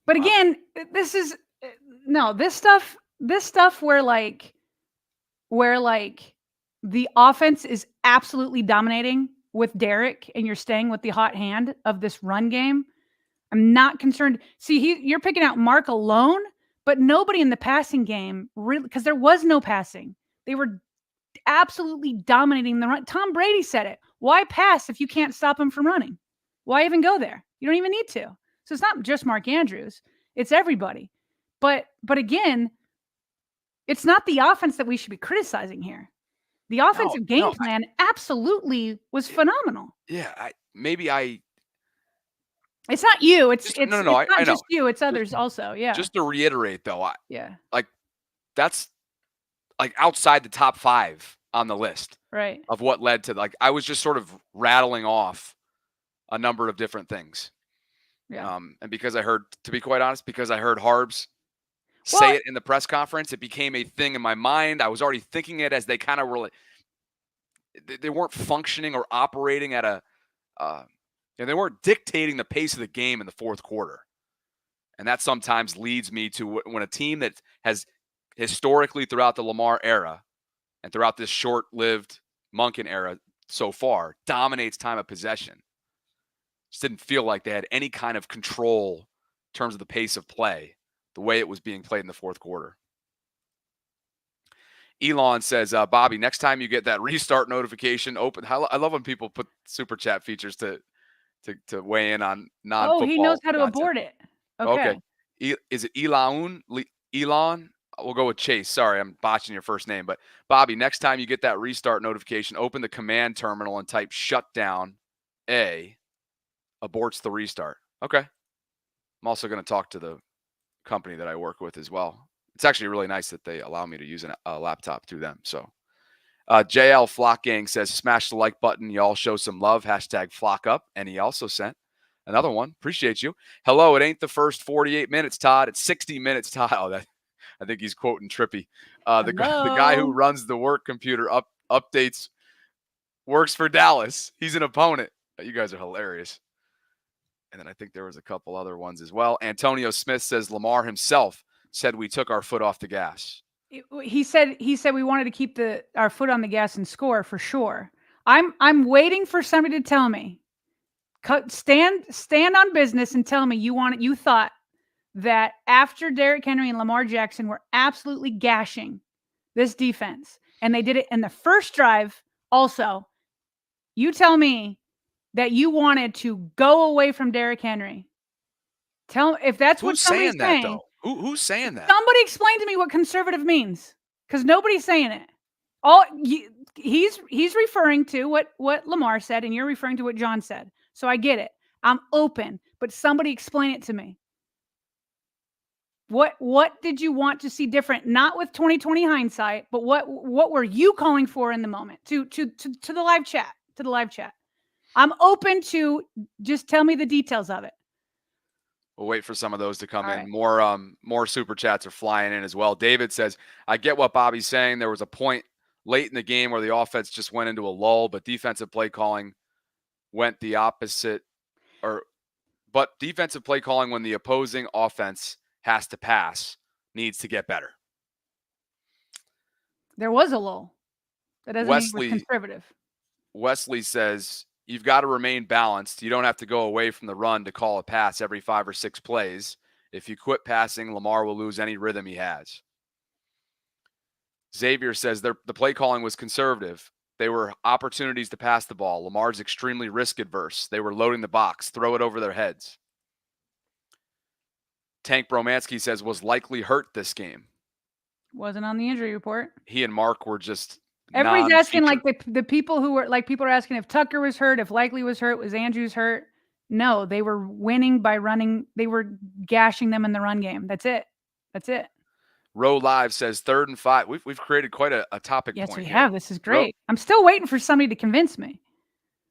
But again, this stuff where the offense is absolutely dominating with Derek and you're staying with the hot hand of this run game. I'm not concerned. See, you're picking out Mark alone, but nobody in the passing game really, because there was no passing. They were absolutely dominating the run. Tom Brady said it. Why pass if you can't stop him from running? Why even go there? You don't even need to. So it's not just Mark Andrews. It's everybody. But again, it's not the offense that we should be criticizing here. The offensive game plan absolutely was phenomenal. Yeah, It's not you. It's not just you. It's others also. Yeah. Just to reiterate, though, that's like outside the top 5 on the list, right? Of what led to I was just sort of rattling off a number of different things. Yeah. And because I heard Harbs say it in the press conference, it became a thing in my mind. I was already thinking it as they kind of were. They weren't functioning or operating at a. They weren't dictating the pace of the game in the fourth quarter. And that sometimes leads me to when a team that has historically throughout the Lamar era and throughout this short-lived Monken era so far dominates time of possession. Just didn't feel like they had any kind of control in terms of the pace of play, the way it was being played in the fourth quarter. Elon says, Bobby, next time you get that restart notification, open. I love when people put super chat features to weigh in on non-football. Oh, he knows how to content. abort it. Okay. Is it Elon? Elon? We'll go with Chase. Sorry, I'm botching your first name. But Bobby, next time you get that restart notification, open the command terminal and type shutdown A. Aborts the restart. Okay. I'm also going to talk to the company that I work with as well. It's actually really nice that they allow me to use a laptop through them. So JL Flock Gang says, smash the like button. Y'all show some love. # flock up. And he also sent Another one. Appreciate you. Hello, it ain't the first 48 minutes, Todd. It's 60 minutes, Todd. Oh, I think he's quoting Trippy. The guy who runs the work computer updates works for Dallas. He's an opponent. You guys are hilarious. And then I think there was a couple other ones as well. Antonio Smith says Lamar himself said we took our foot off the gas. He said we wanted to keep our foot on the gas and score for sure. I'm waiting for somebody to tell me. Stand on business and tell me you thought that after Derrick Henry and Lamar Jackson were absolutely gashing this defense, and they did it in the first drive also. You tell me that you wanted to go away from Derrick Henry. Tell if that's what somebody's saying. Though? Who's saying that? Somebody explain to me what conservative means, because nobody's saying it. He's referring to what Lamar said, and you're referring to what John said. So I get it. I'm open, but somebody explain it to me. What did you want to see different? Not with 2020 hindsight, but what were you calling for in the moment? To the live chat. To the live chat. I'm open to just tell me the details of it. We'll wait for some of those to come in. Right. More super chats are flying in as well. David says, I get what Bobby's saying. There was a point late in the game where the offense just went into a lull, but defensive play calling went the opposite. But defensive play calling when the opposing offense has to pass needs to get better. There was a lull. That doesn't mean it was conservative. Wesley says, you've got to remain balanced. You don't have to go away from the run to call a pass every 5 or 6 plays. If you quit passing, Lamar will lose any rhythm he has. Xavier says the play calling was conservative. They were opportunities to pass the ball. Lamar's extremely risk adverse. They were loading the box, throw it over their heads. Tank Bromansky says was likely hurt this game. Wasn't on the injury report. He and Mark were just everybody's asking, like the people who were like, people are asking if Tucker was hurt, if Likely was hurt, was Andrews hurt? No, they were winning by running. They were gashing them in the run game. That's it. Row Live says 3rd and 5. We've created quite a topic point. Yes, we have. This is great. I'm still waiting for somebody to convince me.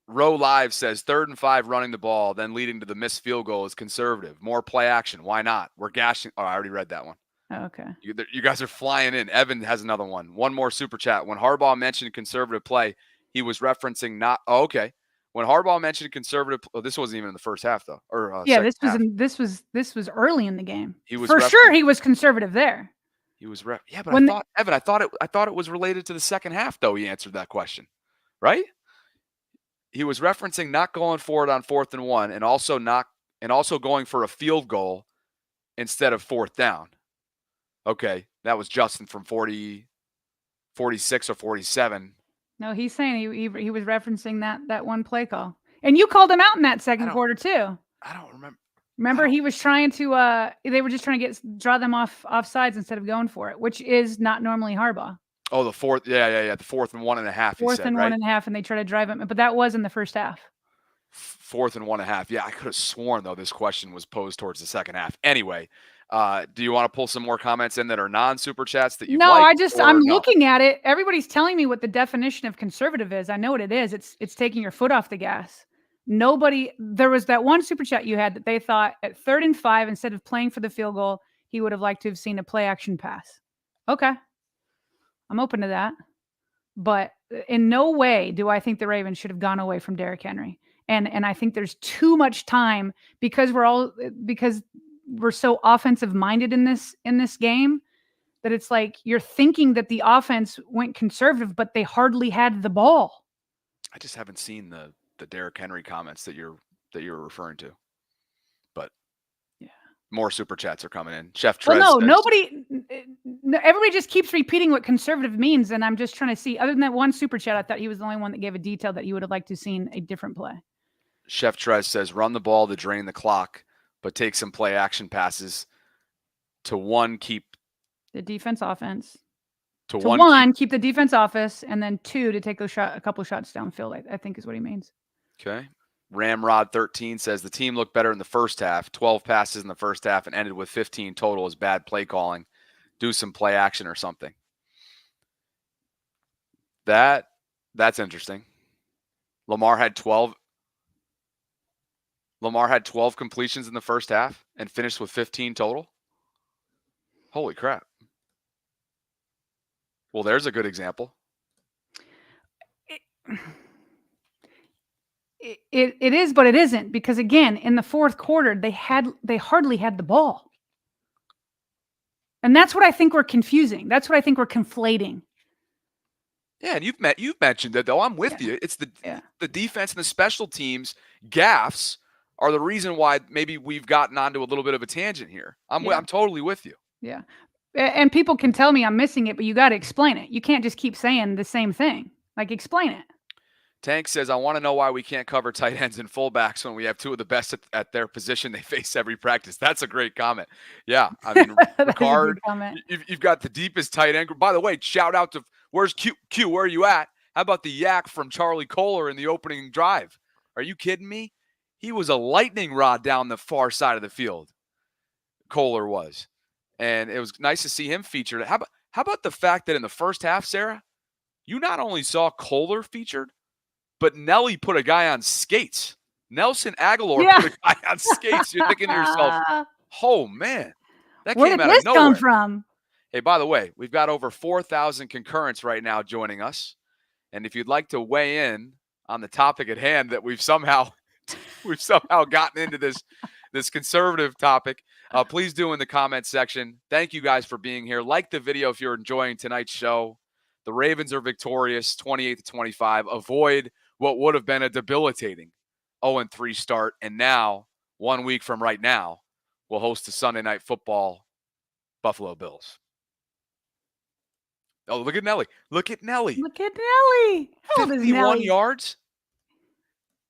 Row Live says 3rd and 5 running the ball, then leading to the missed field goal is conservative. More play action. Why not? We're gashing. Oh, I already read that one. Oh, okay. You guys are flying in. Evan has another one. One more super chat. When Harbaugh mentioned conservative play, he was referencing not. Oh, okay. When Harbaugh mentioned conservative, this wasn't even in the first half though. This was early in the game. He was for sure. He was conservative there. He was but I thought it was related to the second half though. He answered that question, right? He was referencing not going for it on 4th and 1, and also going for a field goal instead of 4th down. Okay, that was Justin from 46 or 47. No, he's saying he was referencing that one play call, and you called him out in that second quarter too. I don't remember. Remember, he was trying to. They were just trying to draw them offsides instead of going for it, which is not normally Harbaugh. Oh, the 4th, yeah, the 4th and 1.5. 4th and 1.5, and they try to drive him, but that was in the first half. 4th and 1.5. Yeah, I could have sworn though this question was posed towards the second half. Anyway, do you want to pull some more comments in that are non-super chats that you? No, I'm looking at it. Everybody's telling me what the definition of conservative is. I know what it is. It's taking your foot off the gas. There was that one super chat you had that they thought at 3rd and 5, instead of playing for the field goal, he would have liked to have seen a play action pass. Okay. I'm open to that. But in no way do I think the Ravens should have gone away from Derrick Henry. And I think there's too much time because we're so offensive minded in this game that it's like you're thinking that the offense went conservative, but they hardly had the ball. I just haven't seen the Derrick Henry comments that you're referring to. But yeah, more super chats are coming in. Chef Trez. Well, everybody just keeps repeating what conservative means, and I'm just trying to see. Other than that one super chat, I thought he was the only one that gave a detail that you would have liked to have seen a different play. Chef Trez says, run the ball to drain the clock, but take some play action passes to keep the defense offense. To one, keep the defense office, and then 2, to take a couple shots downfield, I think is what he means. Okay. Ramrod 13 says the team looked better in the first half. 12 passes in the first half and ended with 15 total is bad play calling. Do some play action or something. That's interesting. Lamar had 12 Lamar had 12 completions in the first half and finished with 15 total. Holy crap. Well, there's a good example. It is, but it isn't, because again, in the fourth quarter, they hardly had the ball. And that's what I think we're confusing. That's what I think we're conflating. Yeah, and you've mentioned it though. I'm with you. It's the defense and the special teams gaffes are the reason why maybe we've gotten onto a little bit of a tangent here. I'm totally with you. Yeah. And people can tell me I'm missing it, but you got to explain it. You can't just keep saying the same thing. Like, explain it. Tank says, I want to know why we can't cover tight ends and fullbacks when we have two of the best at their position they face every practice. That's a great comment. Yeah, I mean, Ricard, you've got the deepest tight end. By the way, shout out to, where's Q? Where are you at? How about the yak from Charlie Kohler in the opening drive? Are you kidding me? He was a lightning rod down the far side of the field. Kohler was. And it was nice to see him featured. How about the fact that in the first half, Sarah, you not only saw Kohler featured, but Nelly put a guy on skates. Nelson Aguilar put a guy on skates. You're thinking to yourself, oh, man, that came out of nowhere. Where did this come from? Hey, by the way, we've got over 4,000 concurrents right now joining us. And if you'd like to weigh in on the topic at hand that we've somehow gotten into this conservative topic, please do in the comments section. Thank you guys for being here. Like the video if you're enjoying tonight's show. The Ravens are victorious, 28-25. Avoid what would have been a debilitating 0-3 start. And now, 1 week from right now, we'll host the Sunday Night Football Buffalo Bills. Oh, look at Nelly. Look at Nelly. How old is Nelly? 51 yards.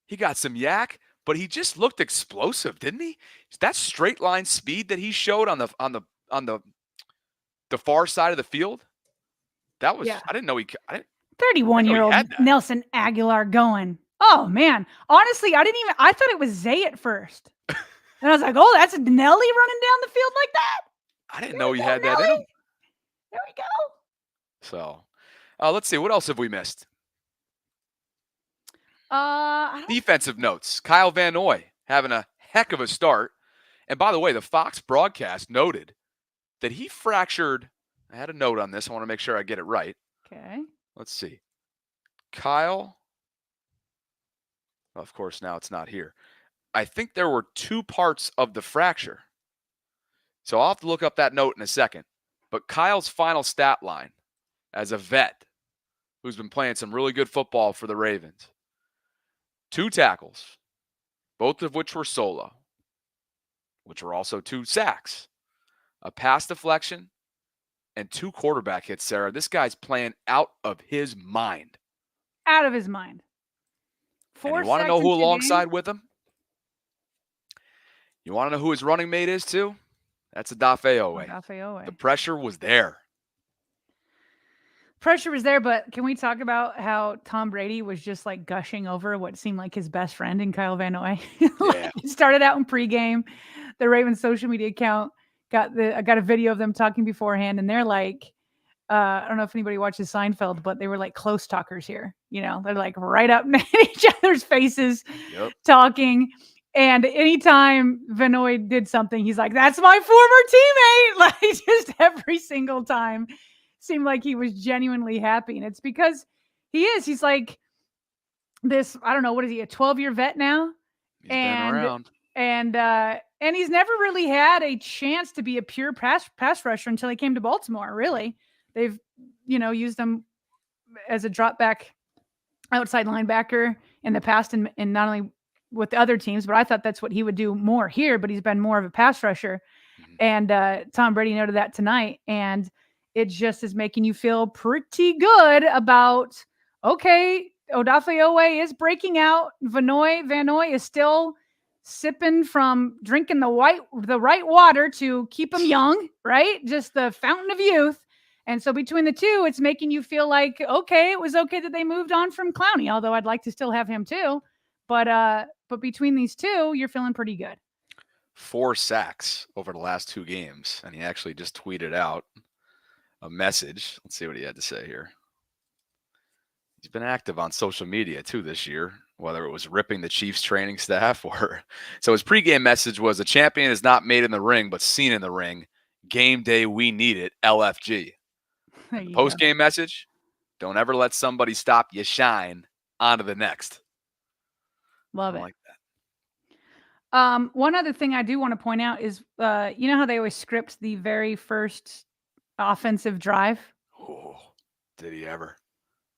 He got some yak, but he just looked explosive, didn't he? That straight line speed that he showed on the far side of the field. That was, I didn't know 31-year-old Nelson Aguilar going. Oh, man. Honestly, I thought it was Zay at first. And I was like, oh, that's Nelly running down the field like that? I didn't know he had that in him. There we go. So, let's see. What else have we missed? Defensive notes. Kyle Van Noy having a heck of a start. And by the way, the Fox broadcast noted that he fractured. I had a note on this. I want to make sure I get it right. Okay. Let's see. Kyle. Of course, now it's not here. I think there were two parts of the fracture. So I'll have to look up that note in a second. But Kyle's final stat line as a vet who's been playing some really good football for the Ravens. 2 tackles, both of which were solo, which were also 2 sacks, a pass deflection, and 2 quarterback hits, Sarah. This guy's playing out of his mind. Out of his mind. And you want to know who alongside with him? You want to know who his running mate is too? That's Odafe Oweh. The pressure was there. Pressure was there, but can we talk about how Tom Brady was just like gushing over what seemed like his best friend in Kyle Van Noy? It started out in pregame. The Ravens social media account I got a video of them talking beforehand, and they're like, I don't know if anybody watches Seinfeld, but they were like close talkers here. You know, they're like right up in each other's faces, talking. And anytime Van Noy did something, he's like, "That's my former teammate." Like, just every single time, seemed like he was genuinely happy, and it's because he is. He's like this. I don't know, what is he? A 12-year vet now, He's been around. And he's never really had a chance to be a pure pass rusher until he came to Baltimore. Really, they've used him as a drop back outside linebacker in the past, and not only with the other teams, but I thought that's what he would do more here. But he's been more of a pass rusher, and Tom Brady noted that tonight, and it just is making you feel pretty good about, okay, Odafe Oweh is breaking out. Van Noy is still sipping from drinking the right water to keep him young, right? Just the fountain of youth. And so between the two, it's making you feel like, okay, it was okay that they moved on from Clowney, although I'd like to still have him too. But between these two, you're feeling pretty good. 4 sacks over the last 2 games. And he actually just tweeted out a message. Let's see what he had to say here. He's been active on social media too this year. whether it was ripping the Chiefs training staff or so his pregame message was a champion is not made in the ring, but seen in the ring. Game day, we need it. LFG. There And the you go. postgame message, don't ever let somebody stop you shine on to the next. Love I it. like that. One other thing I do want to point out is, you know how they always script the very first offensive drive? Oh, did he ever?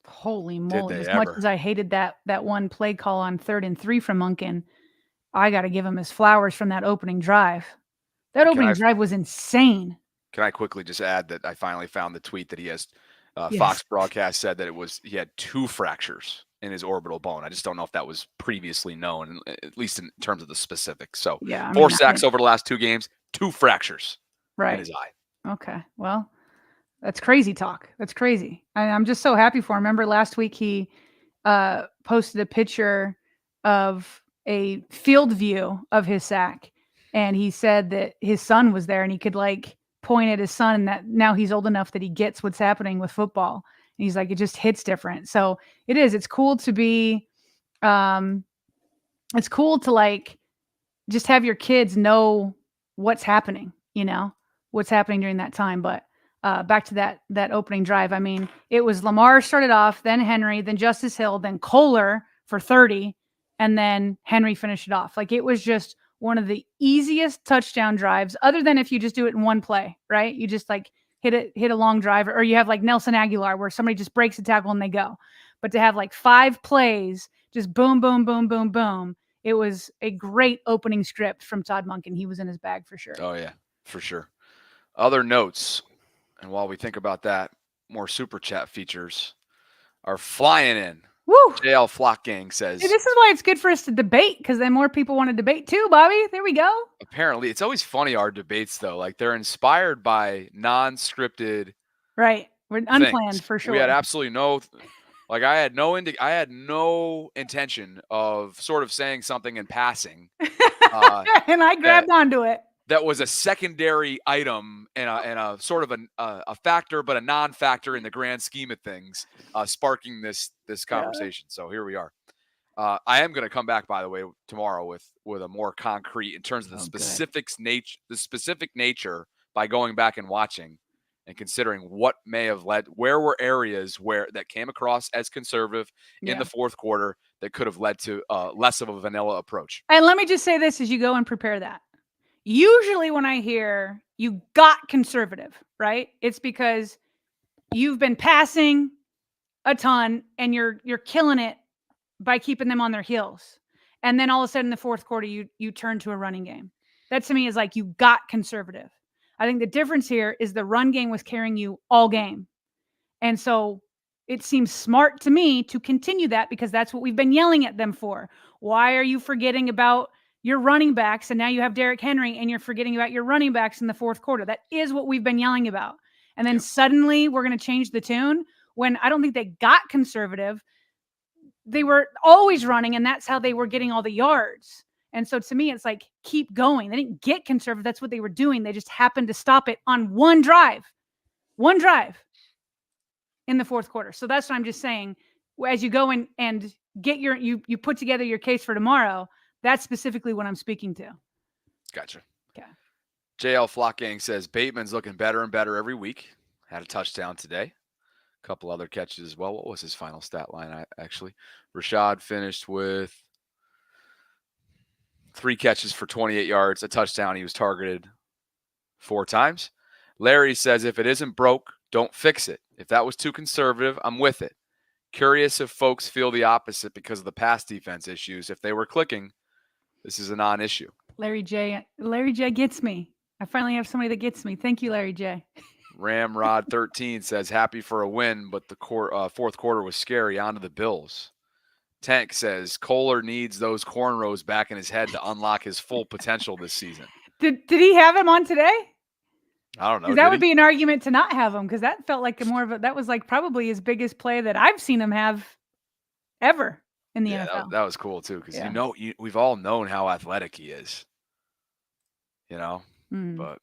Holy Did moly! they As much ever? as I hated that one play call on 3rd and 3 from Monken, I got to give him his flowers from that opening drive. That Can opening I drive was insane. can I quickly just add that I finally found the tweet that he has Yes. Fox broadcast said that he had 2 fractures in his orbital bone. I just don't know if that was previously known, at least in terms of the specifics. So Yeah, I 4 mean, sacks over the last 2 games, 2 fractures in right. his eye. Okay. Well, that's crazy talk. That's crazy. I'm just so happy for him. Remember last week he posted a picture of a field view of his sack, and he said that his son was there and he could like point at his son, and that now he's old enough that he gets what's happening with football. And he's like, it just hits different. So it is. It's cool to be. Um, it's cool to like just have your kids know what's happening, what's happening during that time. But back to that opening drive. I mean, it was Lamar started off, then Henry, then Justice Hill, then Kohler for 30, and then Henry finished it off. Like it was just one of the easiest touchdown drives, other than if you just do it in one play, right? You just like hit a long drive, or you have like Nelson Aguilar where somebody just breaks a tackle and they go. But to have like 5 plays, just boom, boom, boom, boom, boom, it was a great opening script from Todd Monken. He was in his bag for sure. Oh yeah, for sure. Other notes, and while we think about that, more super chat features are flying in. Woo! JL Flock Gang See, says, this is why it's good for us to debate, because then more people want to debate too, Bobby. There we go. apparently, it's always funny, our debates, though. Like, they're inspired by non-scripted Right. We're things. unplanned for We sure. had absolutely like, I had no intention of sort of saying something in passing And I that grabbed onto it. that was a secondary item and a sort of a factor, but a non-factor in the grand scheme of things, sparking this conversation. So here we are. I am going to come back, by the way, tomorrow with a more concrete in terms of the specific nature by going back and watching and considering what may have led. Where were areas where that came across as conservative in the fourth quarter that could have led to less of a vanilla approach? And let me just say this as you go and prepare that. Usually when I hear you got conservative, right? It's because you've been passing a ton and you're killing it by keeping them on their heels. And then all of a sudden in the fourth quarter, you turn to a running game. That to me is like you got conservative. I think the difference here is the run game was carrying you all game. And so it seems smart to me to continue that because that's what we've been yelling at them for. Why are you forgetting about your running backs? And now you have Derrick Henry and you're forgetting about your running backs in the fourth quarter. That is what we've been yelling about. And then suddenly we're going to change the tune when I don't think they got conservative. They were always running, and that's how they were getting all the yards. And so to me, it's like, keep going. They didn't get conservative. That's what they were doing. They just happened to stop it on one drive in the fourth quarter. So that's what I'm just saying. As you go in and get you put together your case for tomorrow, that's specifically what I'm speaking to. Gotcha. Okay. JL Flock Gang says Bateman's looking better and better every week. Had a touchdown today. A couple other catches as well. What was his final stat line? Rashad finished with 3 catches for 28 yards, a touchdown. He was targeted 4 times. Larry says if it isn't broke, don't fix it. If that was too conservative, I'm with it. Curious if folks feel the opposite because of the pass defense issues. If they were clicking, this is a non-issue. Larry J gets me. I finally have somebody that gets me. Thank you, Larry J. Ramrod 13 says happy for a win, but the fourth quarter was scary. On to the Bills. Tank says Kohler needs those cornrows back in his head to unlock his full potential this season. Did he have him on today? I don't know. That would be an argument to not have him because that felt like that was like probably his biggest play that I've seen him have ever in the NFL. That was cool too because we've all known how athletic he is. But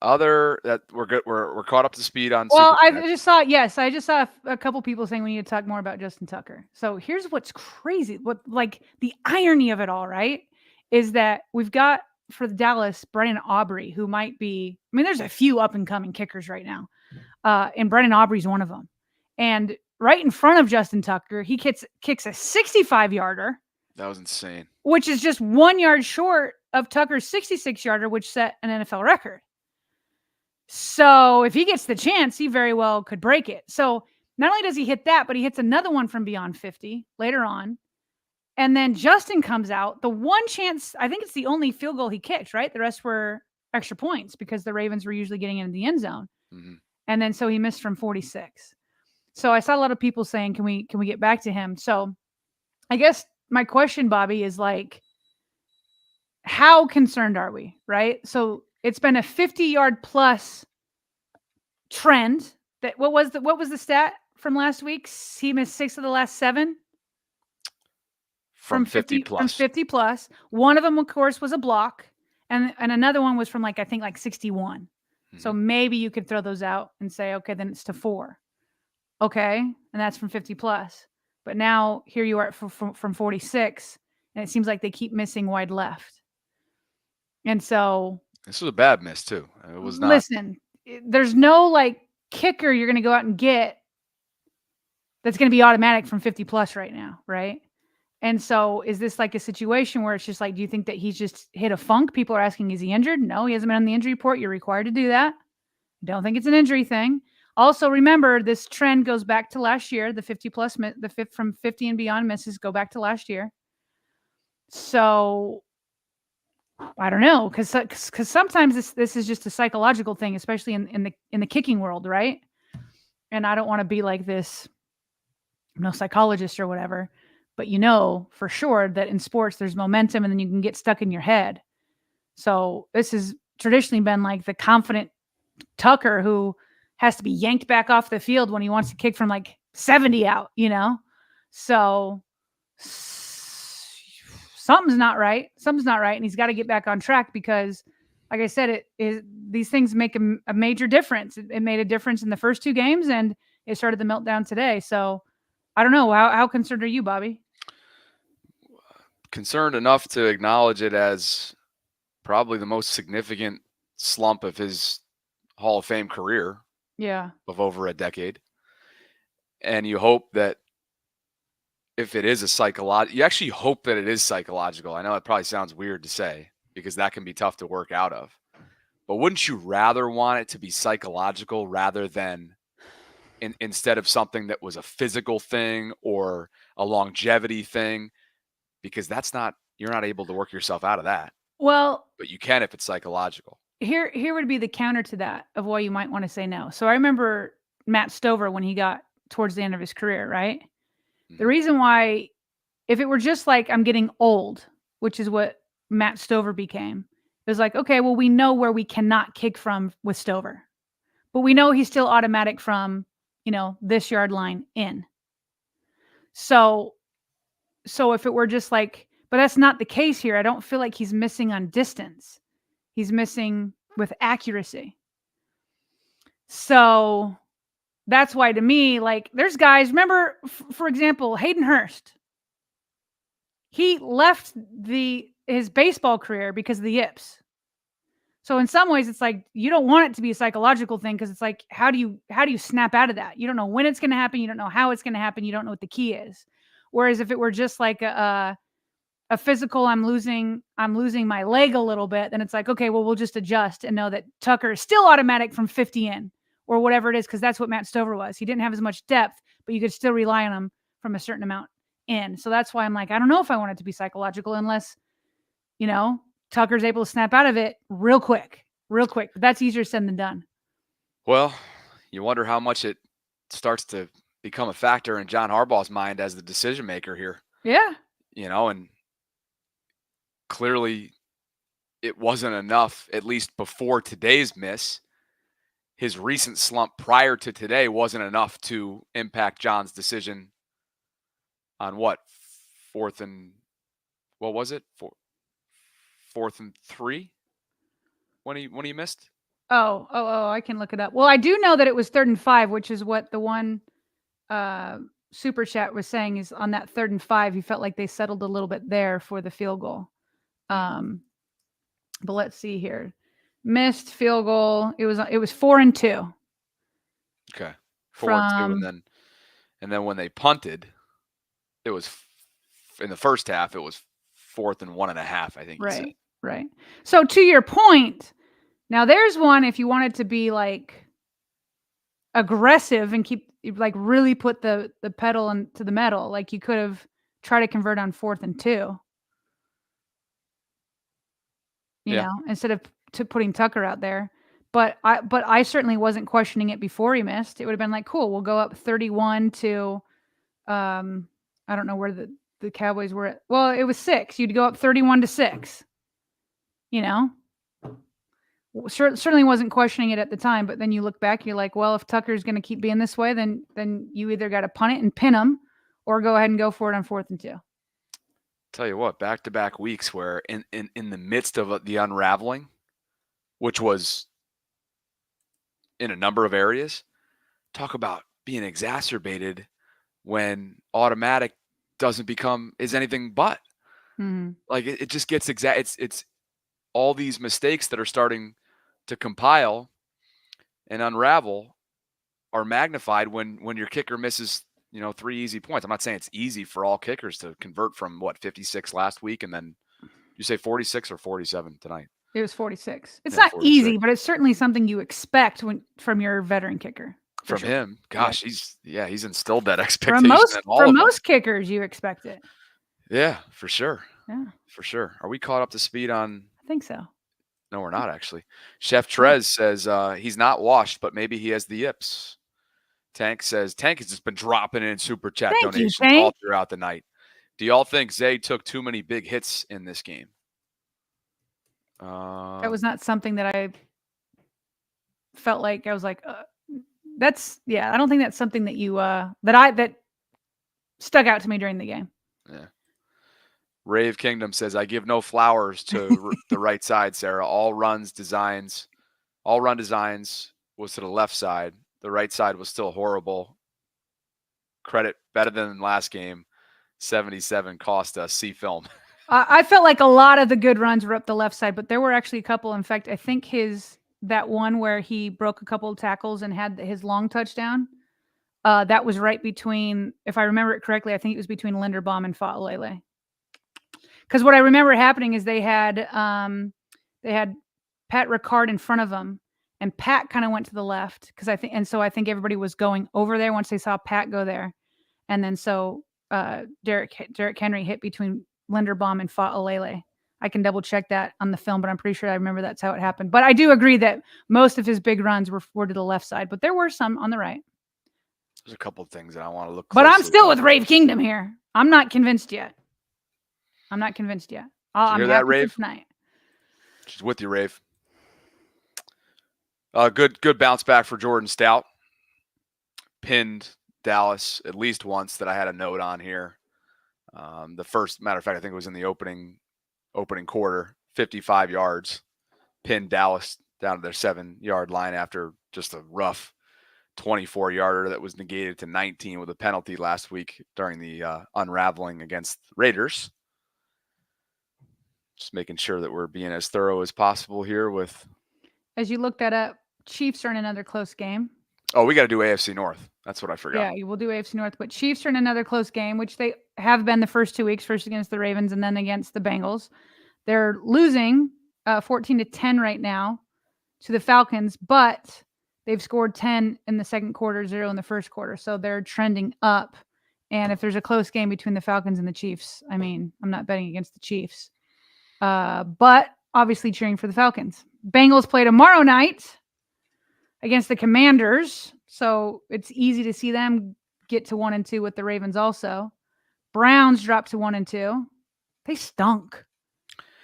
other that we're good. We're caught up to speed on Well, Super I Chat. just saw, yes, I just saw a couple people saying we need to talk more about Justin Tucker. So here's what's crazy. What, like, the irony of it all, right? Is that we've got for the Dallas, Brennan Aubrey, who might be, I mean, there's a few up and coming kickers right now. And Brennan Aubrey's one of them. And right in front of Justin Tucker, he kicks a 65-yarder. That was insane. Which is just 1 yard short of Tucker's 66-yarder, which set an NFL record. So if he gets the chance, he very well could break it. So not only does he hit that, but he hits another one from beyond 50 later on. And then Justin comes out. The one chance, I think it's the only field goal he kicked, right? The rest were extra points because the Ravens were usually getting into the end zone. Mm-hmm. And then so he missed from 46. So I saw a lot of people saying, can we get back to him? So I guess my question, Bobby, is like, how concerned are we, right? So it's been a 50-yard plus trend. That what was the stat from last week? He missed 6 of the last 7 from 50 plus. From 50 plus. One of them, of course, was a block, and another one was from I think 61. Mm-hmm. So maybe you could throw those out and say, okay, then it's to 4. Okay, and that's from 50 plus. But now here you are from 46, and it seems like they keep missing wide left. And so this was a bad miss too. It was not. Listen, there's no kicker you're going to go out and get that's going to be automatic from 50 plus right now, right? And so is this a situation where it's just do you think that he's just hit a funk? People are asking, is he injured? No, he hasn't been on the injury report. You're required to do that. Don't think it's an injury thing. Also, remember, this trend goes back to last year. The 50 plus, from 50 and beyond misses go back to last year. So I don't know, because sometimes this is just a psychological thing, especially in the kicking world, right? And I don't want to be like this, no psychologist or whatever, but for sure that in sports there's momentum, and then you can get stuck in your head. So this has traditionally been the confident Tucker who has to be yanked back off the field when he wants to kick from 70 out, So something's not right. And he's got to get back on track because, like I said, these things make a major difference. It made a difference in the first 2 games, and it started the meltdown today. So I don't know. How concerned are you, Bobby? Concerned enough to acknowledge it as probably the most significant slump of his Hall of Fame career. Yeah. Of over a decade. And you hope that if it is you actually hope that it is psychological. I know it probably sounds weird to say because that can be tough to work out of. But wouldn't you rather want it to be psychological rather than instead of something that was a physical thing or a longevity thing? Because you're not able to work yourself out of that. Well, but you can if it's psychological. Here would be the counter to that of why you might want to say no. So I remember Matt Stover when he got towards the end of his career, right? Mm-hmm. The reason why, if it were just I'm getting old, which is what Matt Stover became, it was okay, well, we know where we cannot kick from with Stover, but we know he's still automatic from, this yard line in. So if it were just but that's not the case here. I don't feel like he's missing on distance. He's missing with accuracy. So that's why, to me, there's guys, remember, for example, Hayden Hurst. He left his baseball career because of the yips. So in some ways, it's you don't want it to be a psychological thing because it's how do you snap out of that? You don't know when it's going to happen. You don't know how it's going to happen. You don't know what the key is. Whereas if it were just a physical, I'm losing my leg a little bit, then it's okay, well, we'll just adjust and know that Tucker is still automatic from 50 in or whatever it is, because that's what Matt Stover was. He didn't have as much depth, but you could still rely on him from a certain amount in. So that's why I'm I don't know if I want it to be psychological unless, Tucker's able to snap out of it real quick. But that's easier said than done. Well, you wonder how much it starts to become a factor in John Harbaugh's mind as the decision maker here. Yeah. And clearly it wasn't enough, at least before today's miss. His recent slump prior to today wasn't enough to impact John's decision on what? Fourth and 3 when he missed? I can look it up. Well, I do know that it was 3rd and 5, which is what the one super chat was saying, is on that 3rd and 5, he felt like they settled a little bit there for the field goal. But let's see here. Missed field goal. It was 4 and 2. Okay. 4 and 2, and then when they punted, it was in the first half, it was 4th and 1.5, I think. Right. Right. So to your point, now there's one, if you wanted to be like aggressive and keep, like, really put the pedal into the metal, like you could have tried to convert on 4th and 2. You know, instead of putting Tucker out there. But I certainly wasn't questioning it before he missed. It would have been like, cool, we'll go up 31 to I don't know where the Cowboys were at. Well, it was 6. You'd go up 31 to 6. You know? Certainly wasn't questioning it at the time, but then you look back, you're like, well, if Tucker's going to keep being this way, then you either got to punt it and pin him, or go ahead and go for it on 4th and 2. Tell you what, back-to-back weeks where in the midst of the unraveling, which was in a number of areas, talk about being exacerbated when automatic is anything but. Like it just gets it's all these mistakes that are starting to compile and unravel are magnified when your kicker misses, 3 easy points. I'm not saying it's easy for all kickers to convert from 56 last week, and then you say 46 or 47 tonight. It was 46. It's not 46. easy, but it's certainly something you expect from your veteran kicker. From him, gosh, he's instilled that expectation. From most kickers, you expect it. Yeah, for sure. Yeah, for sure. Are we caught up to speed on? I think so. No, we're not actually. Chef Trez says he's not washed, but maybe he has the yips. Tank says Tank has just been dropping in super chat donations all throughout the night. Do y'all think Zay took too many big hits in this game? That was not something that I felt like I was like, I don't think that's something that you that stuck out to me during the game. Yeah. Rave Kingdom says, I give no flowers to the right side, Sarah. All run designs was to the left side. The right side was still horrible. Credit better than last game. 77 cost us. See film. I felt like a lot of the good runs were up the left side, but there were actually a couple. In fact, I think that one where he broke a couple of tackles and had his long touchdown, that was right between, if I remember it correctly, I think it was between Linderbaum and Fa'alele. Because what I remember happening is they had Pat Ricard in front of them, and Pat kind of went to the left I think everybody was going over there once they saw Pat go there, and then so Derrick Henry hit between Linderbaum and Fa'alele. I can double check that on the film, but I'm pretty sure I remember that's how it happened. But I do agree that most of his big runs were to the left side, but there were some on the right. There's a couple of things that I want to look. But I'm still with Rave Kingdom here. I'm not convinced yet. I'm hear that, Rave? Tonight. She's with you, Rave. Good bounce back for Jordan Stout. Pinned Dallas at least once that I had a note on here. The first, matter of fact, I think it was in the opening quarter, 55 yards. Pinned Dallas down to their 7-yard line after just a rough 24-yarder that was negated to 19 with a penalty last week during the unraveling against Raiders. Just making sure that we're being as thorough as possible here with. As you look that up, Chiefs are in another close game. Oh, we got to do AFC North. That's what I forgot. Yeah, we'll do AFC North, but Chiefs are in another close game, which they have been the first 2 weeks, first against the Ravens and then against the Bengals. They're losing 14-10 right now to the Falcons, but they've scored 10 in the second quarter, 0 in the first quarter. So they're trending up. And if there's a close game between the Falcons and the Chiefs, I mean, I'm not betting against the Chiefs. But obviously cheering for the Falcons. Bengals play tomorrow night against the Commanders, so it's easy to see them get to 1-2 with the Ravens also. Browns dropped to 1-2. They stunk.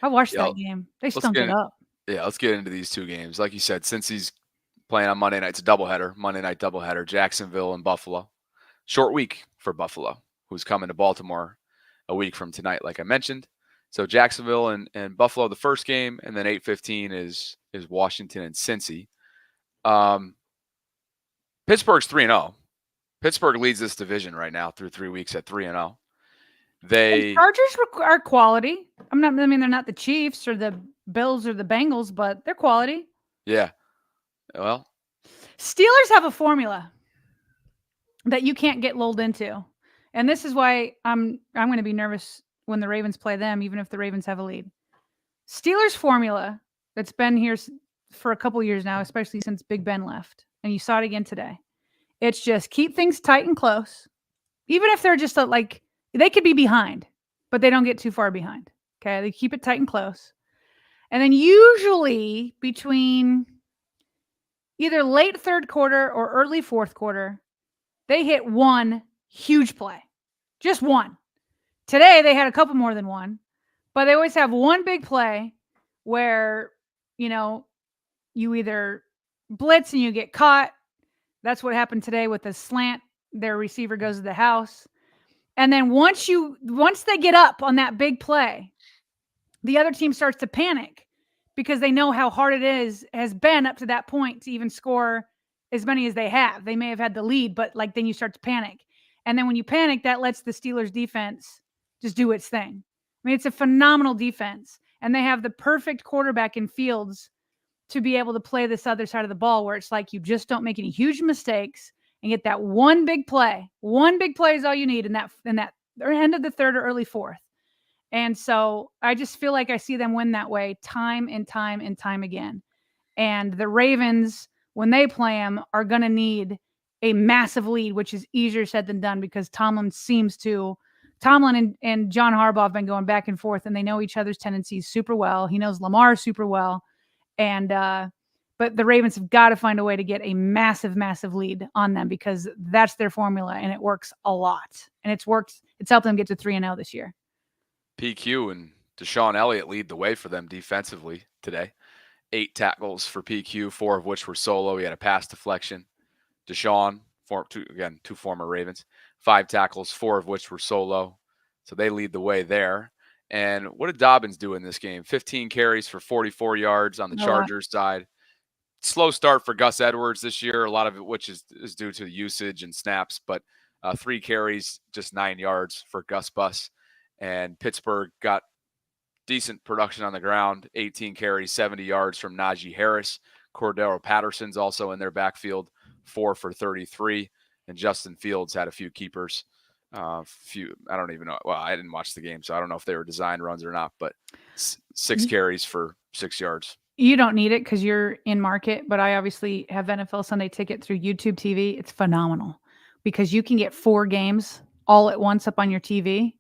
I watched that game. They stunk it up. Yeah, let's get into these two games. Like you said, since he's playing on Monday night, it's a doubleheader. Monday night doubleheader, Jacksonville and Buffalo. Short week for Buffalo, who's coming to Baltimore a week from tonight, like I mentioned. So Jacksonville and Buffalo the first game, and then 8:15 is Washington and Cincy. Pittsburgh's 3-0. Pittsburgh leads this division right now through 3 weeks at 3-0. And Chargers are quality. I mean, they're not the Chiefs or the Bills or the Bengals, but they're quality. Yeah. Well, Steelers have a formula that you can't get lulled into. And this is why I'm going to be nervous when the Ravens play them, even if the Ravens have a lead. Steelers formula that's been here for a couple years now, especially since Big Ben left, and you saw it again today. It's just keep things tight and close, even if they're just like they could be behind, but they don't get too far behind. Okay, they keep it tight and close, and then usually between either late third quarter or early fourth quarter, they hit one huge play, just one. Today they had a couple more than one, but they always have one big play where you either blitz and you get caught. That's what happened today with the slant. Their receiver goes to the house. And then once they get up on that big play, the other team starts to panic because they know how hard it has been up to that point to even score as many as they have. They may have had the lead, but then you start to panic. And then when you panic, that lets the Steelers defense just do its thing. I mean, it's a phenomenal defense. And they have the perfect quarterback in Fields to be able to play this other side of the ball where it's like you just don't make any huge mistakes and get that one big play. One big play is all you need in that end of the third or early fourth. And so I just feel like I see them win that way time and time and time again. And the Ravens, when they play them, are going to need a massive lead, which is easier said than done because Tomlin and John Harbaugh have been going back and forth, and they know each other's tendencies super well. He knows Lamar super well. And but the Ravens have got to find a way to get a massive, massive lead on them because that's their formula, and it works a lot. And it's worked. It's helped them get to 3-0 this year. PQ and Deshaun Elliott lead the way for them defensively today. 8 tackles for PQ, 4 of which were solo. He had a pass deflection. Deshaun, two former Ravens, 5 tackles, 4 of which were solo. So they lead the way there. And what did Dobbins do in this game? 15 carries for 44 yards on the Chargers side. Slow start for Gus Edwards this year, a lot of it which is due to the usage and snaps, but 3 carries, just 9 yards for Gus Bus. And Pittsburgh got decent production on the ground, 18 carries, 70 yards from Najee Harris. Cordero Patterson's also in their backfield, 4 for 33. And Justin Fields had a few keepers. I don't even know. Well, I didn't watch the game, so I don't know if they were design runs or not, but 6 carries for 6 yards. You don't need it because you're in market, but I obviously have NFL Sunday Ticket through YouTube TV. It's phenomenal because you can get 4 games all at once up on your TV.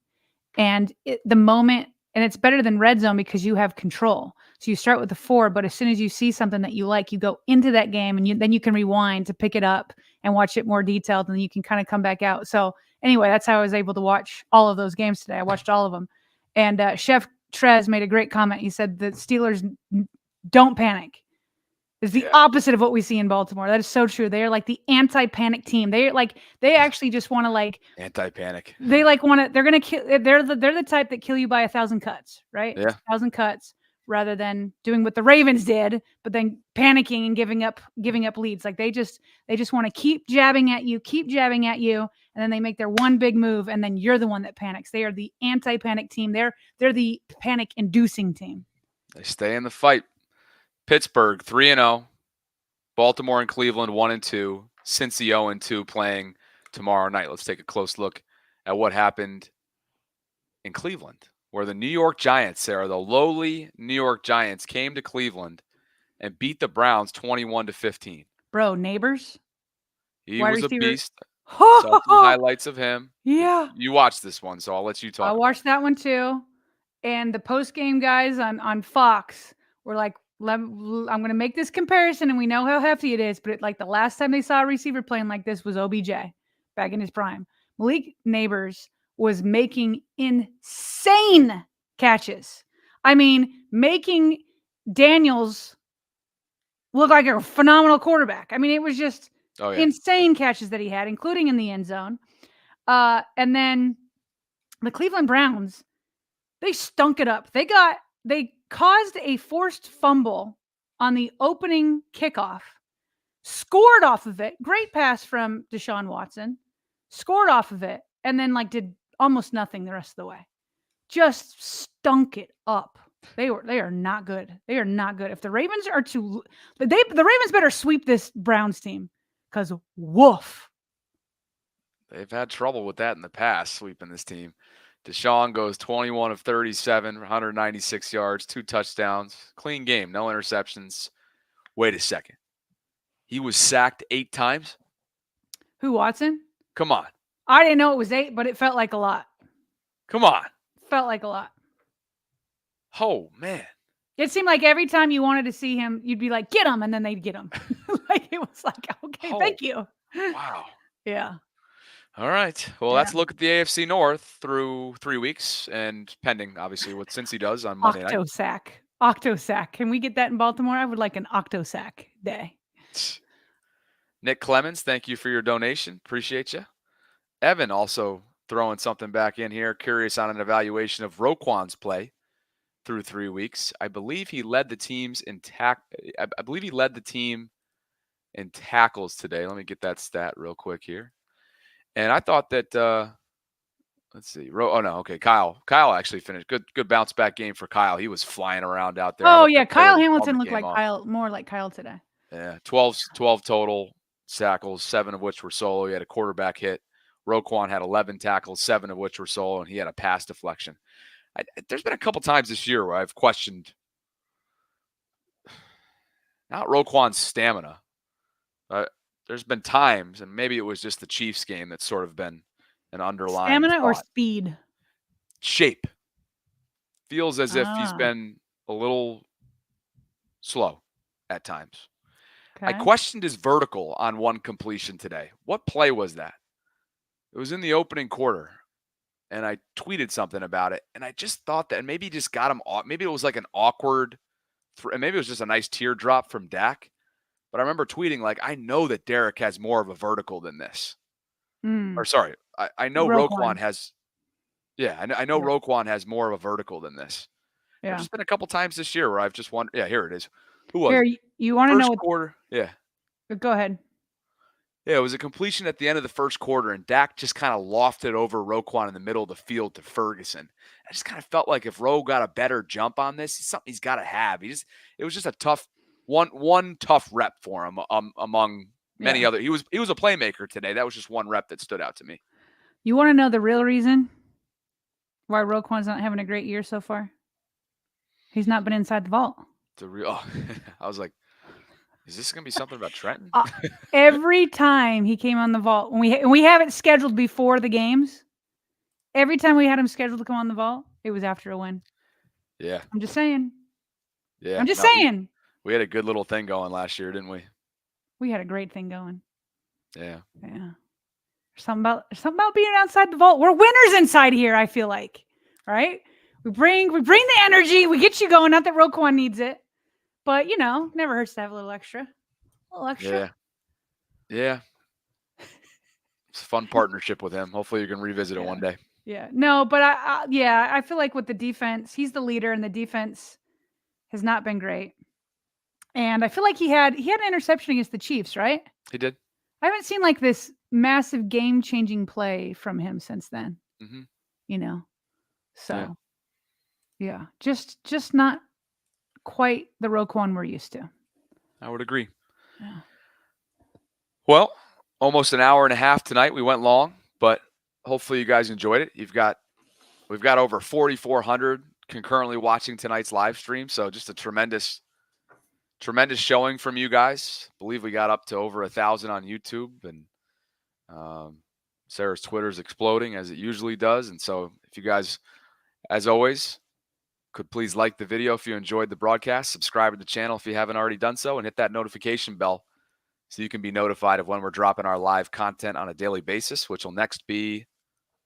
And it's better than Red Zone because you have control. So you start with the 4, but as soon as you see something that you like, you go into that game and then you can rewind to pick it up and watch it more detailed, and then you can kind of come back out. So anyway, that's how I was able to watch all of those games today. I watched all of them. And Chef Trez made a great comment. He said the Steelers don't panic. It's the opposite of what we see in Baltimore. That is so true. They are like the anti-panic team. They actually just want to anti-panic. They want to. They're gonna kill. They're the type that kill you by 1,000 cuts, right? Yeah, 1,000 cuts rather than doing what the Ravens did, but then panicking and giving up leads. Like they just want to keep jabbing at you, and then they make their one big move, and then you're the one that panics. They are the anti-panic team. They're the panic-inducing team. They stay in the fight. Pittsburgh 3-0, Baltimore and Cleveland 1-2, Cincy 0-2 playing tomorrow night. Let's take a close look at what happened in Cleveland, where the New York Giants, Sarah, the lowly New York Giants, came to Cleveland and beat the Browns 21-15. Bro, Neighbors. He was a beast. Saw some highlights of him. Yeah. You watched this one, so I'll let you talk. I watched that one too. And the post-game guys on Fox were like, I'm going to make this comparison, and we know how hefty it is, but the last time they saw a receiver playing like this was OBJ back in his prime. Malik Neighbors was making insane catches. I mean, making Daniels look like a phenomenal quarterback. I mean, it was just insane catches that he had, including in the end zone. And then the Cleveland Browns, they stunk it up. They caused a forced fumble on the opening kickoff. scored off of it. Great pass from Deshaun Watson, scored off of it, and then like did almost nothing the rest of the way. Just stunk it up. They are not good. They are not good. If the Ravens are to, the Ravens better sweep this Browns team, because woof. They've had trouble with that in the past, sweeping this team. Deshaun goes 21 of 37, 196 yards, 2 touchdowns, clean game, no interceptions. Wait a second. He was sacked 8 times? Who, Watson? Come on. I didn't know it was 8, but it felt like a lot. Come on. Felt like a lot. Oh, man. It seemed like every time you wanted to see him, you'd be like, get him, and then they'd get him. Like, it was like, okay, thank you. Wow. Yeah. All right. Well, let's look at the AFC North through 3 weeks and pending, obviously, what Cincy does on Monday night. Octo-sack. Can we get that in Baltimore? I would like an octo-sack day. Nick Clemens, thank you for your donation. Appreciate you. Evan also throwing something back in here. Curious on an evaluation of Roquan's play through 3 weeks. I believe he led the team in tackles today. Let me get that stat real quick here. And I thought that let's see. Kyle actually finished. Good bounce back game for Kyle. He was flying around out there. Oh yeah, Kyle Hamilton looked like Kyle, more like Kyle today. Yeah, 12 total tackles, 7 of which were solo. He had a quarterback hit. Roquan had 11 tackles, 7 of which were solo, and he had a pass deflection. There's been a couple times this year where I've questioned not Roquan's stamina. There's been times, and maybe it was just the Chiefs game that's sort of been an underlying stamina thought. or speed? Shape. Feels as if he's been a little slow at times. Okay. I questioned his vertical on one completion today. What play was that? It was in the opening quarter, and I tweeted something about it, and I just thought that maybe he just got him off. Maybe it was like an awkward, and maybe it was just a nice teardrop from Dak. But I remember tweeting, like, I know that Derek has more of a vertical than this. Or sorry, I know Roquan has – yeah, I know Roquan has more of a vertical than this. Yeah. There's just been a couple times this year where I've just wondered – yeah, here it is. Who was it? You want to know what – quarter? Yeah. Go ahead. Yeah, it was a completion at the end of the first quarter, and Dak just kind of lofted over Roquan in the middle of the field to Ferguson. I just kind of felt like if Roe got a better jump on this, it's something he's got to have. It was just a tough – one tough rep for him among many other. He was a playmaker today. That was just one rep that stood out to me. You want to know the real reason why Roquan's not having a great year so far? He's not been inside the vault. I was like, is this going to be something about Trenton? Every time he came on the vault, when we have it scheduled before the games, every time we had him scheduled to come on the vault, it was after a win. Yeah. I'm just saying. Yeah. I'm just saying. We had a good little thing going last year, didn't we? We had a great thing going. Yeah. Yeah. Something about being outside the vault. We're winners inside here, I feel like. Right? We bring the energy. We get you going. Not that Roquan needs it. But, never hurts to have a little extra. Yeah. Yeah. It's a fun partnership with him. Hopefully you can revisit it one day. Yeah. No, but I feel like with the defense, he's the leader, and the defense has not been great. And I feel like he had an interception against the Chiefs, right? He did. I haven't seen like this massive game-changing play from him since then. Mm-hmm. So yeah, just not quite the Roquan we're used to. I would agree. Yeah. Well, almost an hour and a half tonight. We went long, but hopefully you guys enjoyed it. We've got over 4,400 concurrently watching tonight's live stream. So just a tremendous showing from you guys. I believe we got up to over 1,000 on YouTube, and Sarah's Twitter's exploding as it usually does. And so if you guys, as always, could please like the video if you enjoyed the broadcast, subscribe to the channel if you haven't already done so, and hit that notification bell so you can be notified of when we're dropping our live content on a daily basis, which will next be